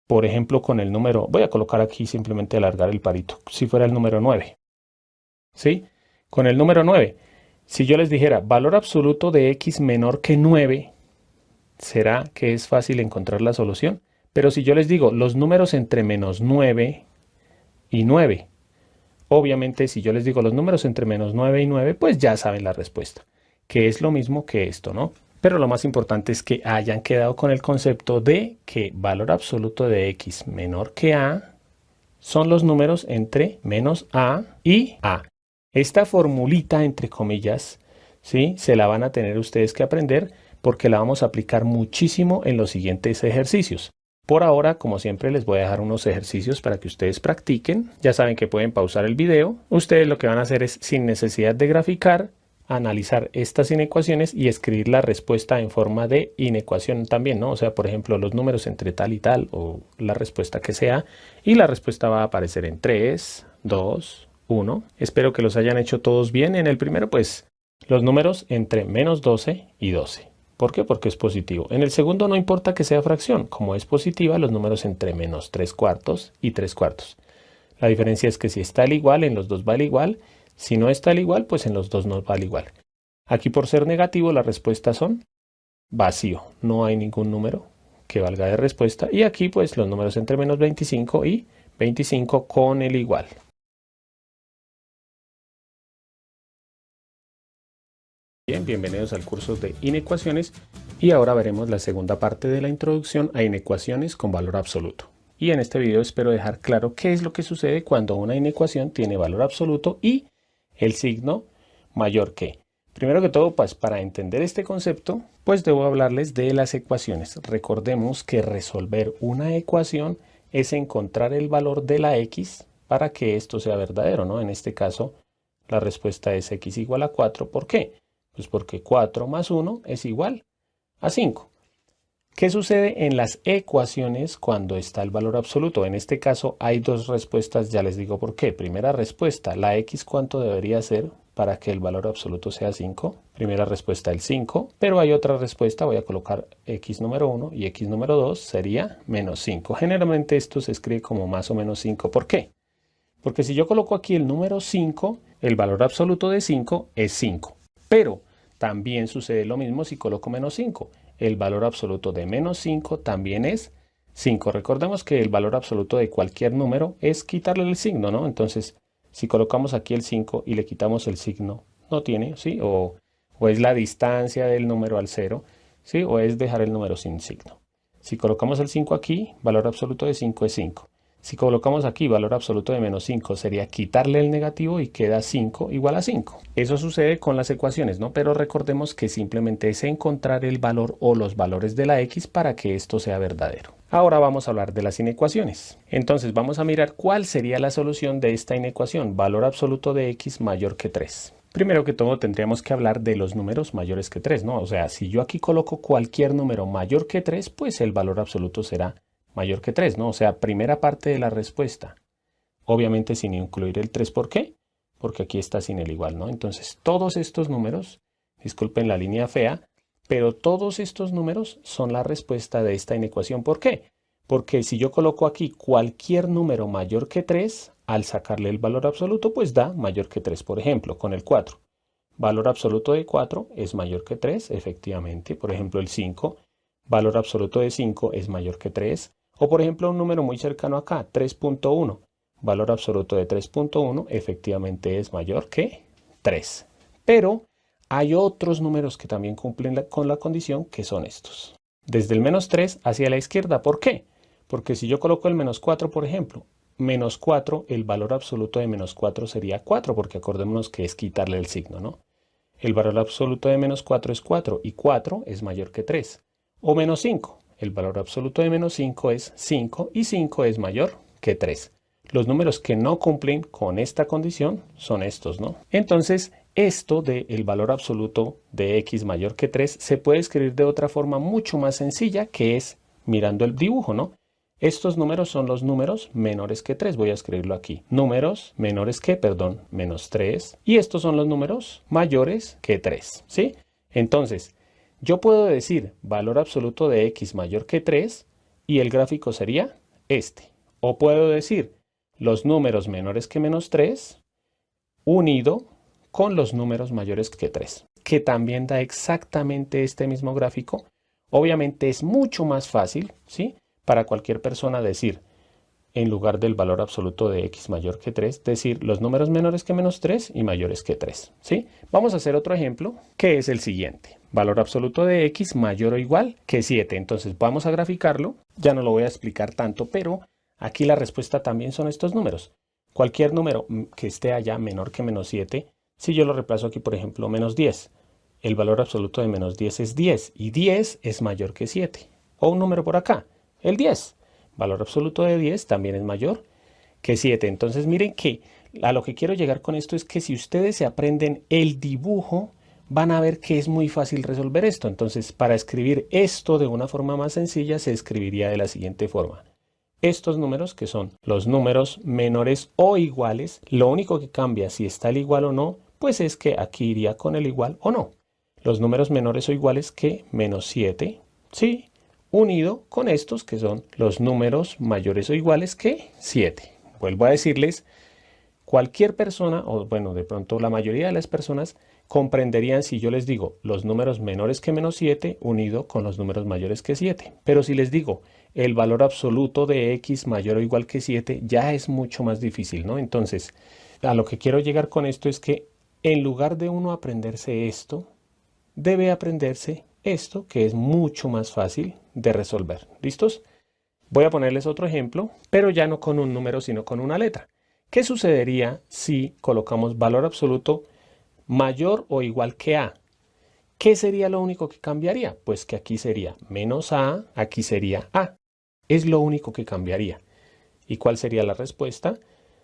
Speaker 4: Por ejemplo, con el número, voy a colocar aquí simplemente alargar el palito, si fuera el número 9. ¿Sí? Con el número 9, si yo les dijera valor absoluto de x menor que 9, ¿será que es fácil encontrar la solución? Pero si yo les digo los números entre menos 9 y 9, obviamente si yo les digo los números entre menos 9 y 9, pues ya saben la respuesta, que es lo mismo que esto, ¿no? Pero lo más importante es que hayan quedado con el concepto de que valor absoluto de x menor que a son los números entre menos a y a. Esta formulita, entre comillas, ¿sí? Se la van a tener ustedes que aprender porque la vamos a aplicar muchísimo en los siguientes ejercicios. Por ahora, como siempre, les voy a dejar unos ejercicios para que ustedes practiquen. Ya saben que pueden pausar el video. Ustedes lo que van a hacer es, sin necesidad de graficar, analizar estas inecuaciones y escribir la respuesta en forma de inecuación también, ¿no? O sea, por ejemplo, los números entre tal y tal o la respuesta que sea, y la respuesta va a aparecer en 3, 2, 1. Espero que los hayan hecho todos bien. En el primero, pues, los números entre menos 12 y 12. ¿Por qué? Porque es positivo. En el segundo no importa que sea fracción. Como es positiva, los números entre menos 3/4 y 3/4. La diferencia es que si está al igual, en los dos va al igual. Si no está al igual, pues en los dos no va al igual. Aquí por ser negativo, las respuestas son vacío. No hay ningún número que valga de respuesta. Y aquí pues los números entre menos 25 y 25 con el igual. Bien, bienvenidos al curso de inecuaciones y ahora veremos la segunda parte de la introducción a inecuaciones con valor absoluto. Y en este video espero dejar claro qué es lo que sucede cuando una inecuación tiene valor absoluto y el signo mayor que. Primero que todo, pues para entender este concepto, pues debo hablarles de las ecuaciones. Recordemos que resolver una ecuación es encontrar el valor de la x para que esto sea verdadero, ¿no? En este caso, la respuesta es x igual a 4. ¿Por qué? Pues porque 4 más 1 es igual a 5. ¿Qué sucede en las ecuaciones cuando está el valor absoluto? En este caso hay dos respuestas, ya les digo por qué. Primera respuesta, la x ¿cuánto debería ser para que el valor absoluto sea 5? Primera respuesta, el 5, pero hay otra respuesta, voy a colocar x número 1 y x número 2 sería menos 5. Generalmente esto se escribe como más o menos 5. ¿Por qué? Porque si yo coloco aquí el número 5, el valor absoluto de 5 es 5. Pero también sucede lo mismo si coloco menos 5. El valor absoluto de menos 5 también es 5. Recordemos que el valor absoluto de cualquier número es quitarle el signo, ¿no? Entonces, si colocamos aquí el 5 y le quitamos el signo, no tiene, ¿sí? O es la distancia del número al 0, ¿sí? O es dejar el número sin signo. Si colocamos el 5 aquí, valor absoluto de 5 es 5. Si colocamos aquí valor absoluto de menos 5, sería quitarle el negativo y queda 5 igual a 5. Eso sucede con las ecuaciones, ¿no? Pero recordemos que simplemente es encontrar el valor o los valores de la x para que esto sea verdadero. Ahora vamos a hablar de las inecuaciones. Entonces vamos a mirar cuál sería la solución de esta inecuación, valor absoluto de x mayor que 3. Primero que todo tendríamos que hablar de los números mayores que 3, ¿no? O sea, si yo aquí coloco cualquier número mayor que 3, pues el valor absoluto será mayor que 3, ¿no? O sea, primera parte de la respuesta. Obviamente sin incluir el 3, ¿por qué? Porque aquí está sin el igual, ¿no? Entonces, todos estos números, disculpen la línea fea, pero todos estos números son la respuesta de esta inecuación. ¿Por qué? Porque si yo coloco aquí cualquier número mayor que 3, al sacarle el valor absoluto, pues da mayor que 3. Por ejemplo, con el 4. Valor absoluto de 4 es mayor que 3, efectivamente. Por ejemplo, el 5. Valor absoluto de 5 es mayor que 3. O por ejemplo un número muy cercano acá, 3.1. Valor absoluto de 3.1 efectivamente es mayor que 3. Pero hay otros números que también cumplen con la condición, que son estos. Desde el menos 3 hacia la izquierda. ¿Por qué? Porque si yo coloco el menos 4, por ejemplo, menos 4, el valor absoluto de menos 4 sería 4, porque acordémonos que es quitarle el signo, ¿no? El valor absoluto de menos 4 es 4 y 4 es mayor que 3. O menos 5. El valor absoluto de menos 5 es 5 y 5 es mayor que 3. Los números que no cumplen con esta condición son estos, ¿no? Entonces, esto del valor absoluto de x mayor que 3 se puede escribir de otra forma mucho más sencilla, que es mirando el dibujo, ¿no? Estos números son los números menores que 3. Voy a escribirlo aquí. Números menores que, menos 3. Y estos son los números mayores que 3, ¿sí? Entonces, yo puedo decir valor absoluto de x mayor que 3 y el gráfico sería este. O puedo decir los números menores que menos 3 unido con los números mayores que 3, que también da exactamente este mismo gráfico. Obviamente es mucho más fácil, ¿sí?, para cualquier persona decir, en lugar del valor absoluto de x mayor que 3, decir los números menores que menos 3 y mayores que 3, ¿sí? Vamos a hacer otro ejemplo, que es el siguiente. Valor absoluto de x mayor o igual que 7. Entonces vamos a graficarlo. Ya no lo voy a explicar tanto, pero aquí la respuesta también son estos números. Cualquier número que esté allá menor que menos 7, si yo lo reemplazo aquí, por ejemplo, menos 10, el valor absoluto de menos 10 es 10 y 10 es mayor que 7. O un número por acá, el 10. Valor absoluto de 10 también es mayor que 7. Entonces miren que a lo que quiero llegar con esto es que si ustedes se aprenden el dibujo, van a ver que es muy fácil resolver esto. Entonces, para escribir esto de una forma más sencilla, se escribiría de la siguiente forma. Estos números, que son los números menores o iguales, lo único que cambia si está el igual o no, pues es que aquí iría con el igual o no. Los números menores o iguales que menos 7, ¿sí?, unido con estos que son los números mayores o iguales que 7. Vuelvo a decirles, cualquier persona, o bueno, de pronto la mayoría de las personas, comprenderían si yo les digo los números menores que menos 7 unido con los números mayores que 7. Pero si les digo el valor absoluto de x mayor o igual que 7, ya es mucho más difícil, ¿no? Entonces, a lo que quiero llegar con esto es que en lugar de uno aprenderse esto, debe aprenderse esto, que es mucho más fácil de resolver. ¿Listos? Voy a ponerles otro ejemplo, pero ya no con un número, sino con una letra. ¿Qué sucedería si colocamos valor absoluto mayor o igual que a? ¿Qué sería lo único que cambiaría? Pues que aquí sería menos a, aquí sería a. Es lo único que cambiaría. ¿Y cuál sería la respuesta?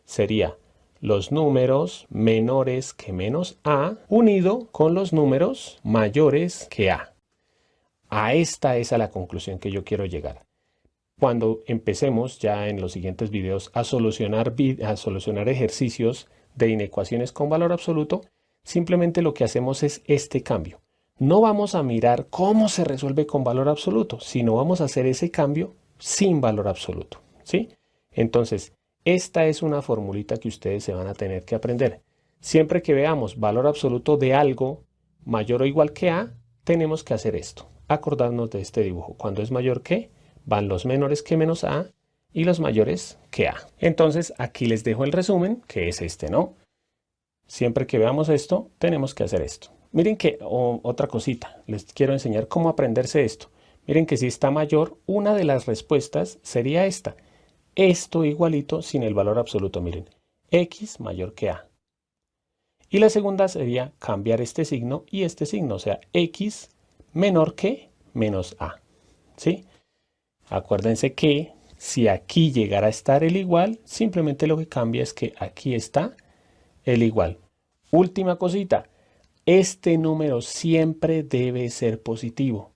Speaker 4: Sería los números menores que menos a unido con los números mayores que a. A esta es a la conclusión que yo quiero llegar. Cuando empecemos ya en los siguientes videos a solucionar ejercicios de inecuaciones con valor absoluto, simplemente lo que hacemos es este cambio. No vamos a mirar cómo se resuelve con valor absoluto, sino vamos a hacer ese cambio sin valor absoluto, ¿sí? Entonces, esta es una formulita que ustedes se van a tener que aprender. Siempre que veamos valor absoluto de algo mayor o igual que a, tenemos que hacer esto. Acordarnos de este dibujo. Cuando es mayor que, van los menores que menos a y los mayores que a. Entonces, aquí les dejo el resumen, que es este, ¿no? Siempre que veamos esto, tenemos que hacer esto. Miren que, otra cosita, les quiero enseñar cómo aprenderse esto. Miren que si está mayor, una de las respuestas sería esta. Esto igualito sin el valor absoluto, miren. X mayor que a. Y la segunda sería cambiar este signo y este signo, o sea, X menor que menos a, ¿sí? Acuérdense que si aquí llegara a estar el igual, simplemente lo que cambia es que aquí está el igual. Última cosita, este número siempre debe ser positivo,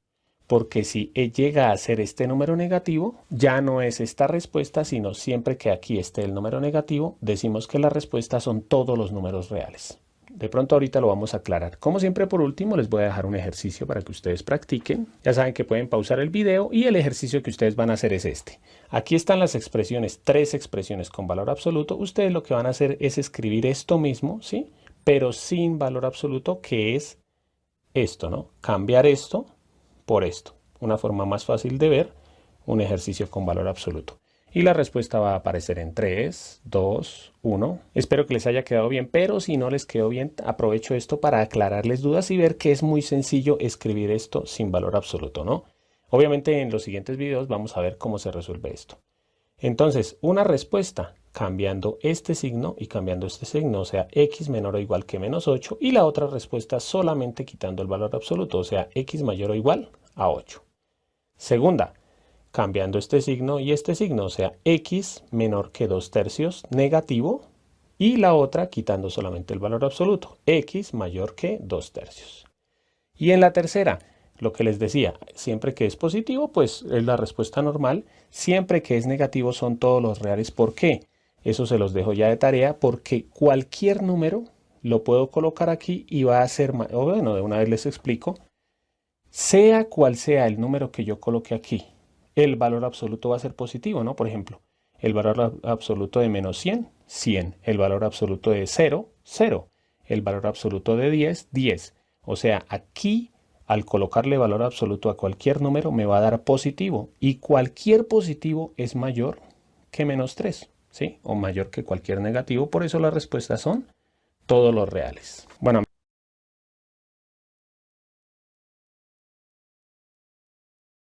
Speaker 4: porque si llega a ser este número negativo, ya no es esta respuesta, sino siempre que aquí esté el número negativo, decimos que la respuesta son todos los números reales. De pronto ahorita lo vamos a aclarar. Como siempre, por último, les voy a dejar un ejercicio para que ustedes practiquen. Ya saben que pueden pausar el video y el ejercicio que ustedes van a hacer es este. Aquí están las expresiones, 3 expresiones con valor absoluto. Ustedes lo que van a hacer es escribir esto mismo, ¿sí? Pero sin valor absoluto, que es esto, ¿no? Cambiar esto por esto. Una forma más fácil de ver un ejercicio con valor absoluto. Y la respuesta va a aparecer en 3, 2, 1. Espero que les haya quedado bien, pero si no les quedó bien, aprovecho esto para aclararles dudas y ver que es muy sencillo escribir esto sin valor absoluto, ¿no? Obviamente en los siguientes videos vamos a ver cómo se resuelve esto. Entonces, una respuesta cambiando este signo y cambiando este signo, o sea, x menor o igual que menos 8, y la otra respuesta solamente quitando el valor absoluto, o sea, x mayor o igual a 8. Segunda, cambiando este signo y este signo, o sea, x menor que 2/3 negativo, y la otra quitando solamente el valor absoluto, x mayor que 2/3. Y en la tercera, lo que les decía, siempre que es positivo, pues es la respuesta normal. Siempre que es negativo son todos los reales. ¿Por qué? Eso se los dejo ya de tarea, porque cualquier número lo puedo colocar aquí y va a ser, o bueno, de una vez les explico, sea cual sea el número que yo coloque aquí, el valor absoluto va a ser positivo, ¿no? Por ejemplo, el valor absoluto de menos 100, 100. El valor absoluto de 0, 0. El valor absoluto de 10, 10. O sea, aquí, al colocarle valor absoluto a cualquier número, me va a dar positivo. Y cualquier positivo es mayor que menos 3, ¿sí? O mayor que cualquier negativo. Por eso las respuestas son todos los reales. Bueno,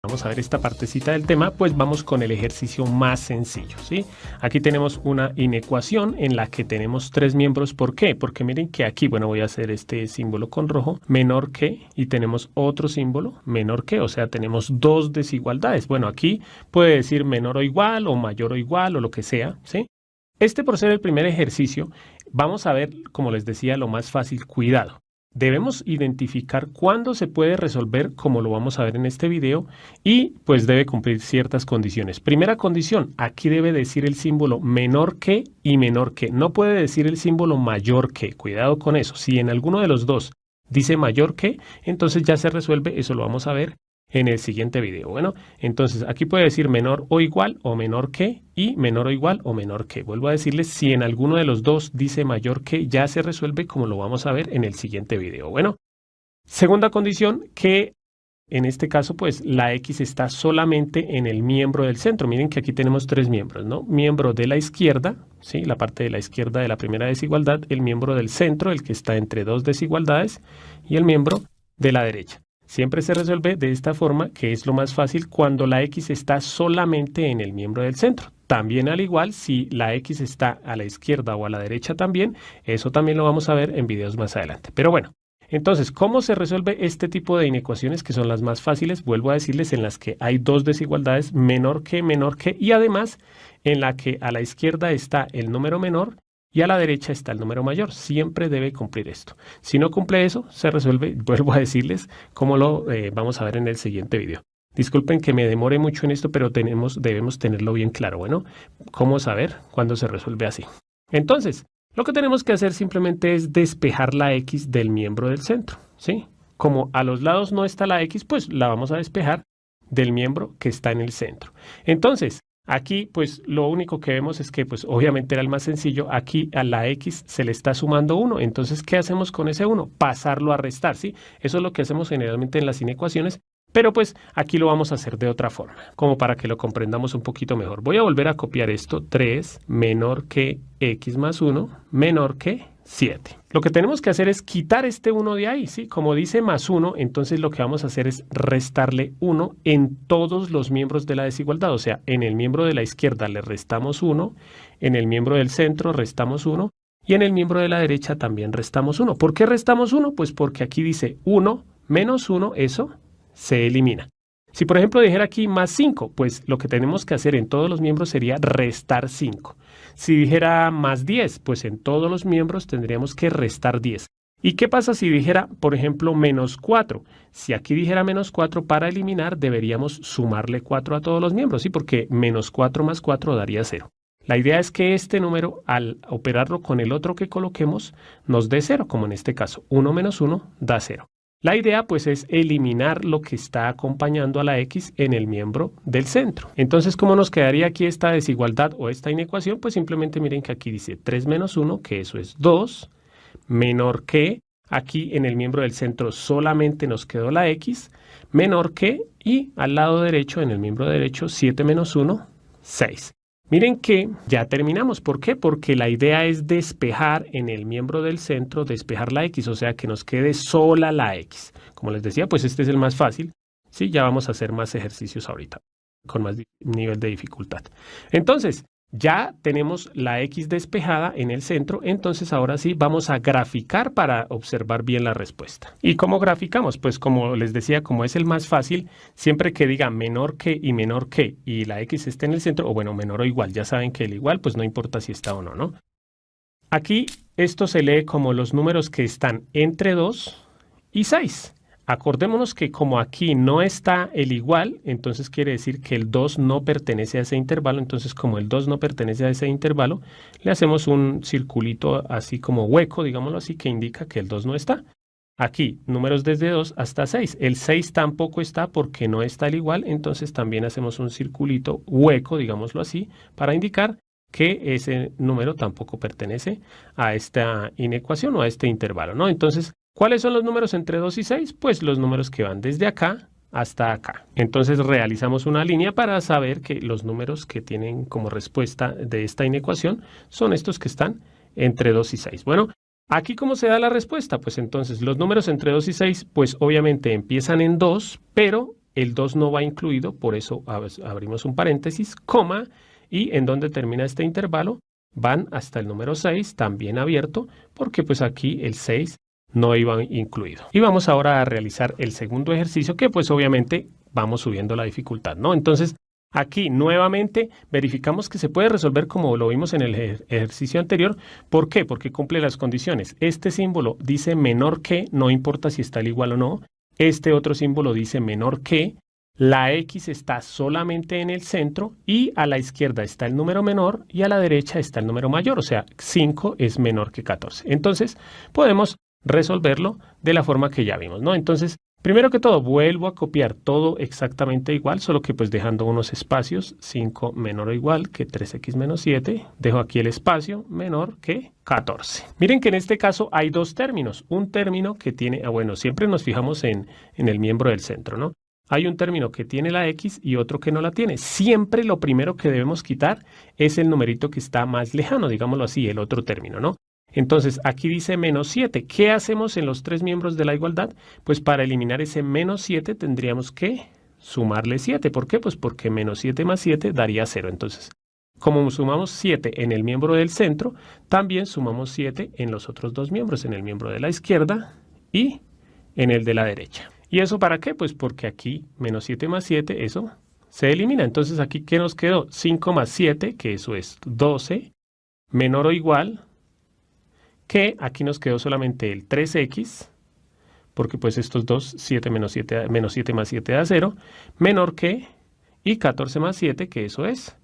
Speaker 4: vamos a ver esta partecita del tema, pues vamos con el ejercicio más sencillo, ¿sí? Aquí tenemos una inecuación en la que tenemos tres miembros. ¿Por qué? Porque miren que aquí, bueno, voy a hacer este símbolo con rojo, menor que, y tenemos otro símbolo, menor que, o sea, tenemos dos desigualdades. Bueno, aquí puede decir menor o igual, o mayor o igual, o lo que sea, ¿sí? Por ser el primer ejercicio, vamos a ver, como les decía, lo más fácil, cuidado. Debemos identificar cuándo se puede resolver, como lo vamos a ver en este video, y pues debe cumplir ciertas condiciones. Primera condición, aquí debe decir el símbolo menor que y menor que. No puede decir el símbolo mayor que. Cuidado con eso. Si en alguno de los dos dice mayor que, entonces ya se resuelve. Eso lo vamos a ver en el siguiente video. Bueno, entonces aquí puede decir menor o igual o menor que y menor o igual o menor que. Vuelvo a decirles, si en alguno de los dos dice mayor que, ya se resuelve, como lo vamos a ver en el siguiente video. Bueno, segunda condición, que en este caso pues la X está solamente en el miembro del centro. Miren que aquí tenemos tres miembros, ¿no? Miembro de la izquierda, ¿sí? La parte de la izquierda de la primera desigualdad, el miembro del centro, el que está entre dos desigualdades, y el miembro de la derecha. Siempre se resuelve de esta forma, que es lo más fácil cuando la X está solamente en el miembro del centro. También al igual, si la X está a la izquierda o a la derecha también, eso también lo vamos a ver en videos más adelante. Pero bueno, entonces, ¿cómo se resuelve este tipo de inecuaciones que son las más fáciles? Vuelvo a decirles, en las que hay dos desigualdades, menor que, y además en la que a la izquierda está el número menor y a la derecha está el número mayor. Siempre debe cumplir esto. Si no cumple eso, se resuelve, vuelvo a decirles, cómo lo vamos a ver en el siguiente video. Disculpen que me demore mucho en esto, pero debemos tenerlo bien claro. Bueno, ¿cómo saber cuándo se resuelve así? Entonces, lo que tenemos que hacer simplemente es despejar la X del miembro del centro, ¿sí? Como a los lados no está la X, pues la vamos a despejar del miembro que está en el centro. Entonces, aquí pues lo único que vemos es que pues obviamente era el más sencillo. Aquí a la X se le está sumando 1. Entonces, ¿qué hacemos con ese 1? Pasarlo a restar, ¿sí? Eso es lo que hacemos generalmente en las inecuaciones. Pero pues aquí lo vamos a hacer de otra forma, como para que lo comprendamos un poquito mejor. Voy a volver a copiar esto. 3 menor que X más 1 menor que 7. Lo que tenemos que hacer es quitar este 1 de ahí, ¿sí? Como dice más 1, entonces lo que vamos a hacer es restarle 1 en todos los miembros de la desigualdad. O sea, en el miembro de la izquierda le restamos 1, en el miembro del centro restamos 1 y en el miembro de la derecha también restamos 1. ¿Por qué restamos 1? Pues porque aquí dice 1 menos 1, eso se elimina. Si por ejemplo dijera aquí más 5, pues lo que tenemos que hacer en todos los miembros sería restar 5. Si dijera más 10, pues en todos los miembros tendríamos que restar 10. ¿Y qué pasa si dijera, por ejemplo, menos 4? Si aquí dijera menos 4, para eliminar deberíamos sumarle 4 a todos los miembros, ¿sí? Porque menos 4 más 4 daría 0. La idea es que este número, al operarlo con el otro que coloquemos, nos dé 0, como en este caso. 1 menos 1 da 0. La idea pues es eliminar lo que está acompañando a la X en el miembro del centro. Entonces, ¿cómo nos quedaría aquí esta desigualdad o esta inecuación? Pues simplemente miren que aquí dice 3 menos 1, que eso es 2, menor que, aquí en el miembro del centro solamente nos quedó la X, menor que, y al lado derecho, en el miembro derecho, 7 menos 1, 6. Miren que ya terminamos. ¿Por qué? Porque la idea es despejar en el miembro del centro, despejar la X, o sea que nos quede sola la X. Como les decía, pues este es el más fácil. Sí, ya vamos a hacer más ejercicios ahorita, con más nivel de dificultad. Entonces, ya tenemos la X despejada en el centro, entonces ahora sí vamos a graficar para observar bien la respuesta. ¿Y cómo graficamos? Pues como les decía, como es el más fácil, siempre que diga menor que y la X esté en el centro, o bueno, menor o igual, ya saben que el igual pues no importa si está o no, ¿no? Aquí esto se lee como los números que están entre 2 y 6. Acordémonos que como aquí no está el igual, entonces quiere decir que el 2 no pertenece a ese intervalo. Entonces, como el 2 no pertenece a ese intervalo, le hacemos un circulito así como hueco, digámoslo así, que indica que el 2 no está. Aquí, números desde 2 hasta 6. El 6 tampoco está porque no está el igual, entonces también hacemos un circulito hueco, digámoslo así, para indicar que ese número tampoco pertenece a esta inecuación o a este intervalo, ¿no? Entonces, ¿cuáles son los números entre 2 y 6? Pues los números que van desde acá hasta acá. Entonces realizamos una línea para saber que los números que tienen como respuesta de esta inecuación son estos que están entre 2 y 6. Bueno, aquí ¿cómo se da la respuesta? Pues entonces los números entre 2 y 6 pues obviamente empiezan en 2, pero el 2 no va incluido, por eso abrimos un paréntesis, coma, y en donde termina este intervalo van hasta el número 6, también abierto, porque pues aquí el 6 no iba incluido. Y vamos ahora a realizar el segundo ejercicio, que pues obviamente vamos subiendo la dificultad, ¿no? Entonces, aquí nuevamente verificamos que se puede resolver como lo vimos en el ejercicio anterior. ¿Por qué? Porque cumple las condiciones. Este símbolo dice menor que, no importa si está el igual o no. Este otro símbolo dice menor que. La X está solamente en el centro y a la izquierda está el número menor y a la derecha está el número mayor, o sea, 5 es menor que 14. Entonces, podemos resolverlo de la forma que ya vimos, ¿no? Entonces, primero que todo, vuelvo a copiar todo exactamente igual, solo que pues dejando unos espacios, 5 menor o igual que 3x menos 7, dejo aquí el espacio menor que 14. Miren que en este caso hay dos términos, un término que tiene, bueno, siempre nos fijamos en el miembro del centro, ¿no? Hay un término que tiene la X y otro que no la tiene. Siempre lo primero que debemos quitar es el numerito que está más lejano, digámoslo así, el otro término, ¿no? Entonces, aquí dice menos 7. ¿Qué hacemos en los tres miembros de la igualdad? Pues para eliminar ese menos 7 tendríamos que sumarle 7. ¿Por qué? Pues porque menos 7 más 7 daría 0. Entonces, como sumamos 7 en el miembro del centro, también sumamos 7 en los otros dos miembros, en el miembro de la izquierda y en el de la derecha. ¿Y eso para qué? Pues porque aquí menos 7 más 7, eso se elimina. Entonces aquí, ¿qué nos quedó? 5 más 7, que eso es 12, menor o igual que aquí nos quedó solamente el 3x, porque pues estos dos, 7 menos 7 más 7 da 0, menor que, y 14 más 7, que eso es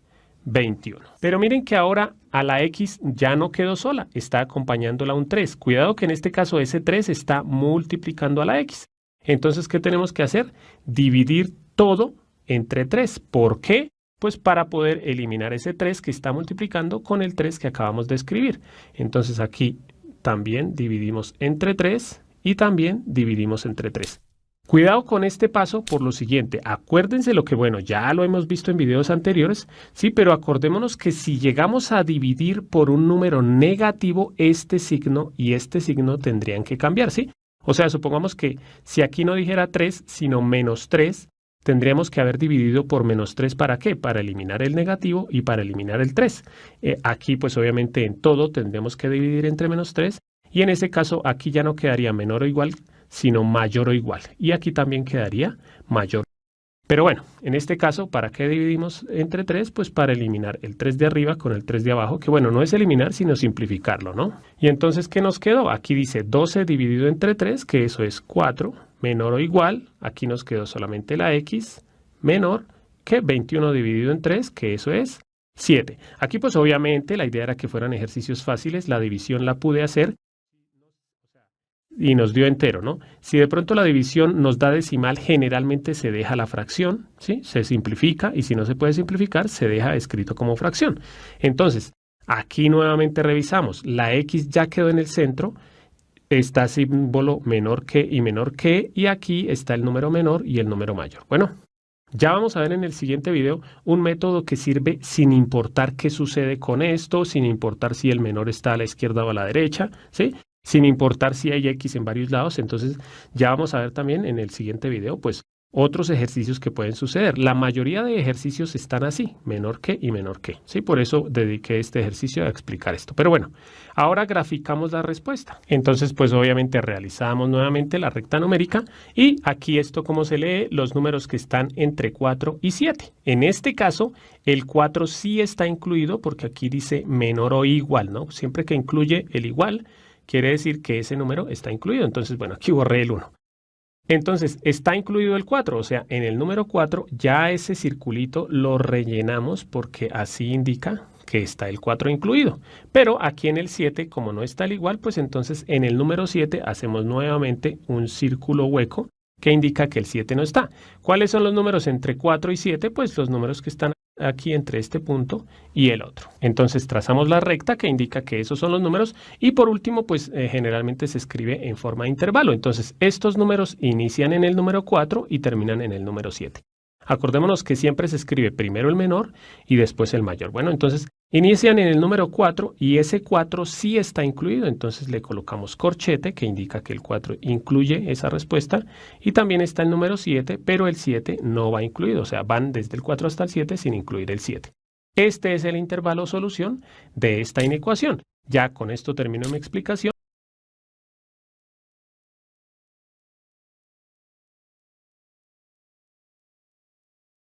Speaker 4: 21. Pero miren que ahora a la X ya no quedó sola, está acompañándola un 3. Cuidado que en este caso ese 3 está multiplicando a la X. Entonces, ¿qué tenemos que hacer? Dividir todo entre 3. ¿Por qué? Pues para poder eliminar ese 3 que está multiplicando con el 3 que acabamos de escribir. Entonces aquí también dividimos entre 3 y también dividimos entre 3. Cuidado con este paso por lo siguiente. Acuérdense lo que, bueno, ya lo hemos visto en videos anteriores, sí, pero acordémonos que si llegamos a dividir por un número negativo, este signo y este signo tendrían que cambiar, ¿sí? O sea, supongamos que si aquí no dijera 3, sino menos 3, tendríamos que haber dividido por menos 3, ¿para qué? Para eliminar el negativo y para eliminar el 3. Aquí, pues obviamente en todo tendríamos que dividir entre menos 3, y en ese caso aquí ya no quedaría menor o igual, sino mayor o igual. Y aquí también quedaría mayor. Pero bueno, en este caso, ¿para qué dividimos entre 3? Pues para eliminar el 3 de arriba con el 3 de abajo, que bueno, no es eliminar, sino simplificarlo, ¿no? Y entonces, ¿qué nos quedó? Aquí dice 12 dividido entre 3, que eso es 4, menor o igual, aquí nos quedó solamente la X, menor que 21 dividido en 3, que eso es 7. Aquí pues obviamente la idea era que fueran ejercicios fáciles, la división la pude hacer y nos dio entero, ¿no? Si de pronto la división nos da decimal, generalmente se deja la fracción, ¿sí? Se simplifica, y si no se puede simplificar, se deja escrito como fracción. Entonces, aquí nuevamente revisamos. La X ya quedó en el centro, está símbolo menor que y menor que, y aquí está el número menor y el número mayor. Bueno, ya vamos a ver en el siguiente video un método que sirve sin importar qué sucede con esto, sin importar si el menor está a la izquierda o a la derecha, ¿sí? Sin importar si hay X en varios lados. Entonces ya vamos a ver también en el siguiente video pues otros ejercicios que pueden suceder. La mayoría de ejercicios están así, menor que y menor que, ¿sí? Por eso dediqué este ejercicio a explicar esto. Pero bueno, ahora graficamos la respuesta. Entonces pues obviamente realizamos nuevamente la recta numérica y aquí esto como se lee, los números que están entre 4 y 7. En este caso el 4 sí está incluido porque aquí dice menor o igual, ¿no? Siempre que incluye el igual, quiere decir que ese número está incluido. Entonces, bueno, aquí borré el 1. Entonces, está incluido el 4, o sea, en el número 4 ya ese circulito lo rellenamos porque así indica que está el 4 incluido. Pero aquí en el 7, como no está el igual, pues entonces en el número 7 hacemos nuevamente un círculo hueco que indica que el 7 no está. ¿Cuáles son los números entre 4 y 7? Pues los números que están aquí entre este punto y el otro. Entonces trazamos la recta que indica que esos son los números y por último pues generalmente se escribe en forma de intervalo. Entonces estos números inician en el número 4 y terminan en el número 7. Acordémonos que siempre se escribe primero el menor y después el mayor. Bueno, entonces inician en el número 4 y ese 4 sí está incluido. Entonces le colocamos corchete que indica que el 4 incluye esa respuesta. Y también está el número 7, pero el 7 no va incluido. O sea, van desde el 4 hasta el 7 sin incluir el 7. Este es el intervalo solución de esta inecuación. Ya con esto termino mi explicación.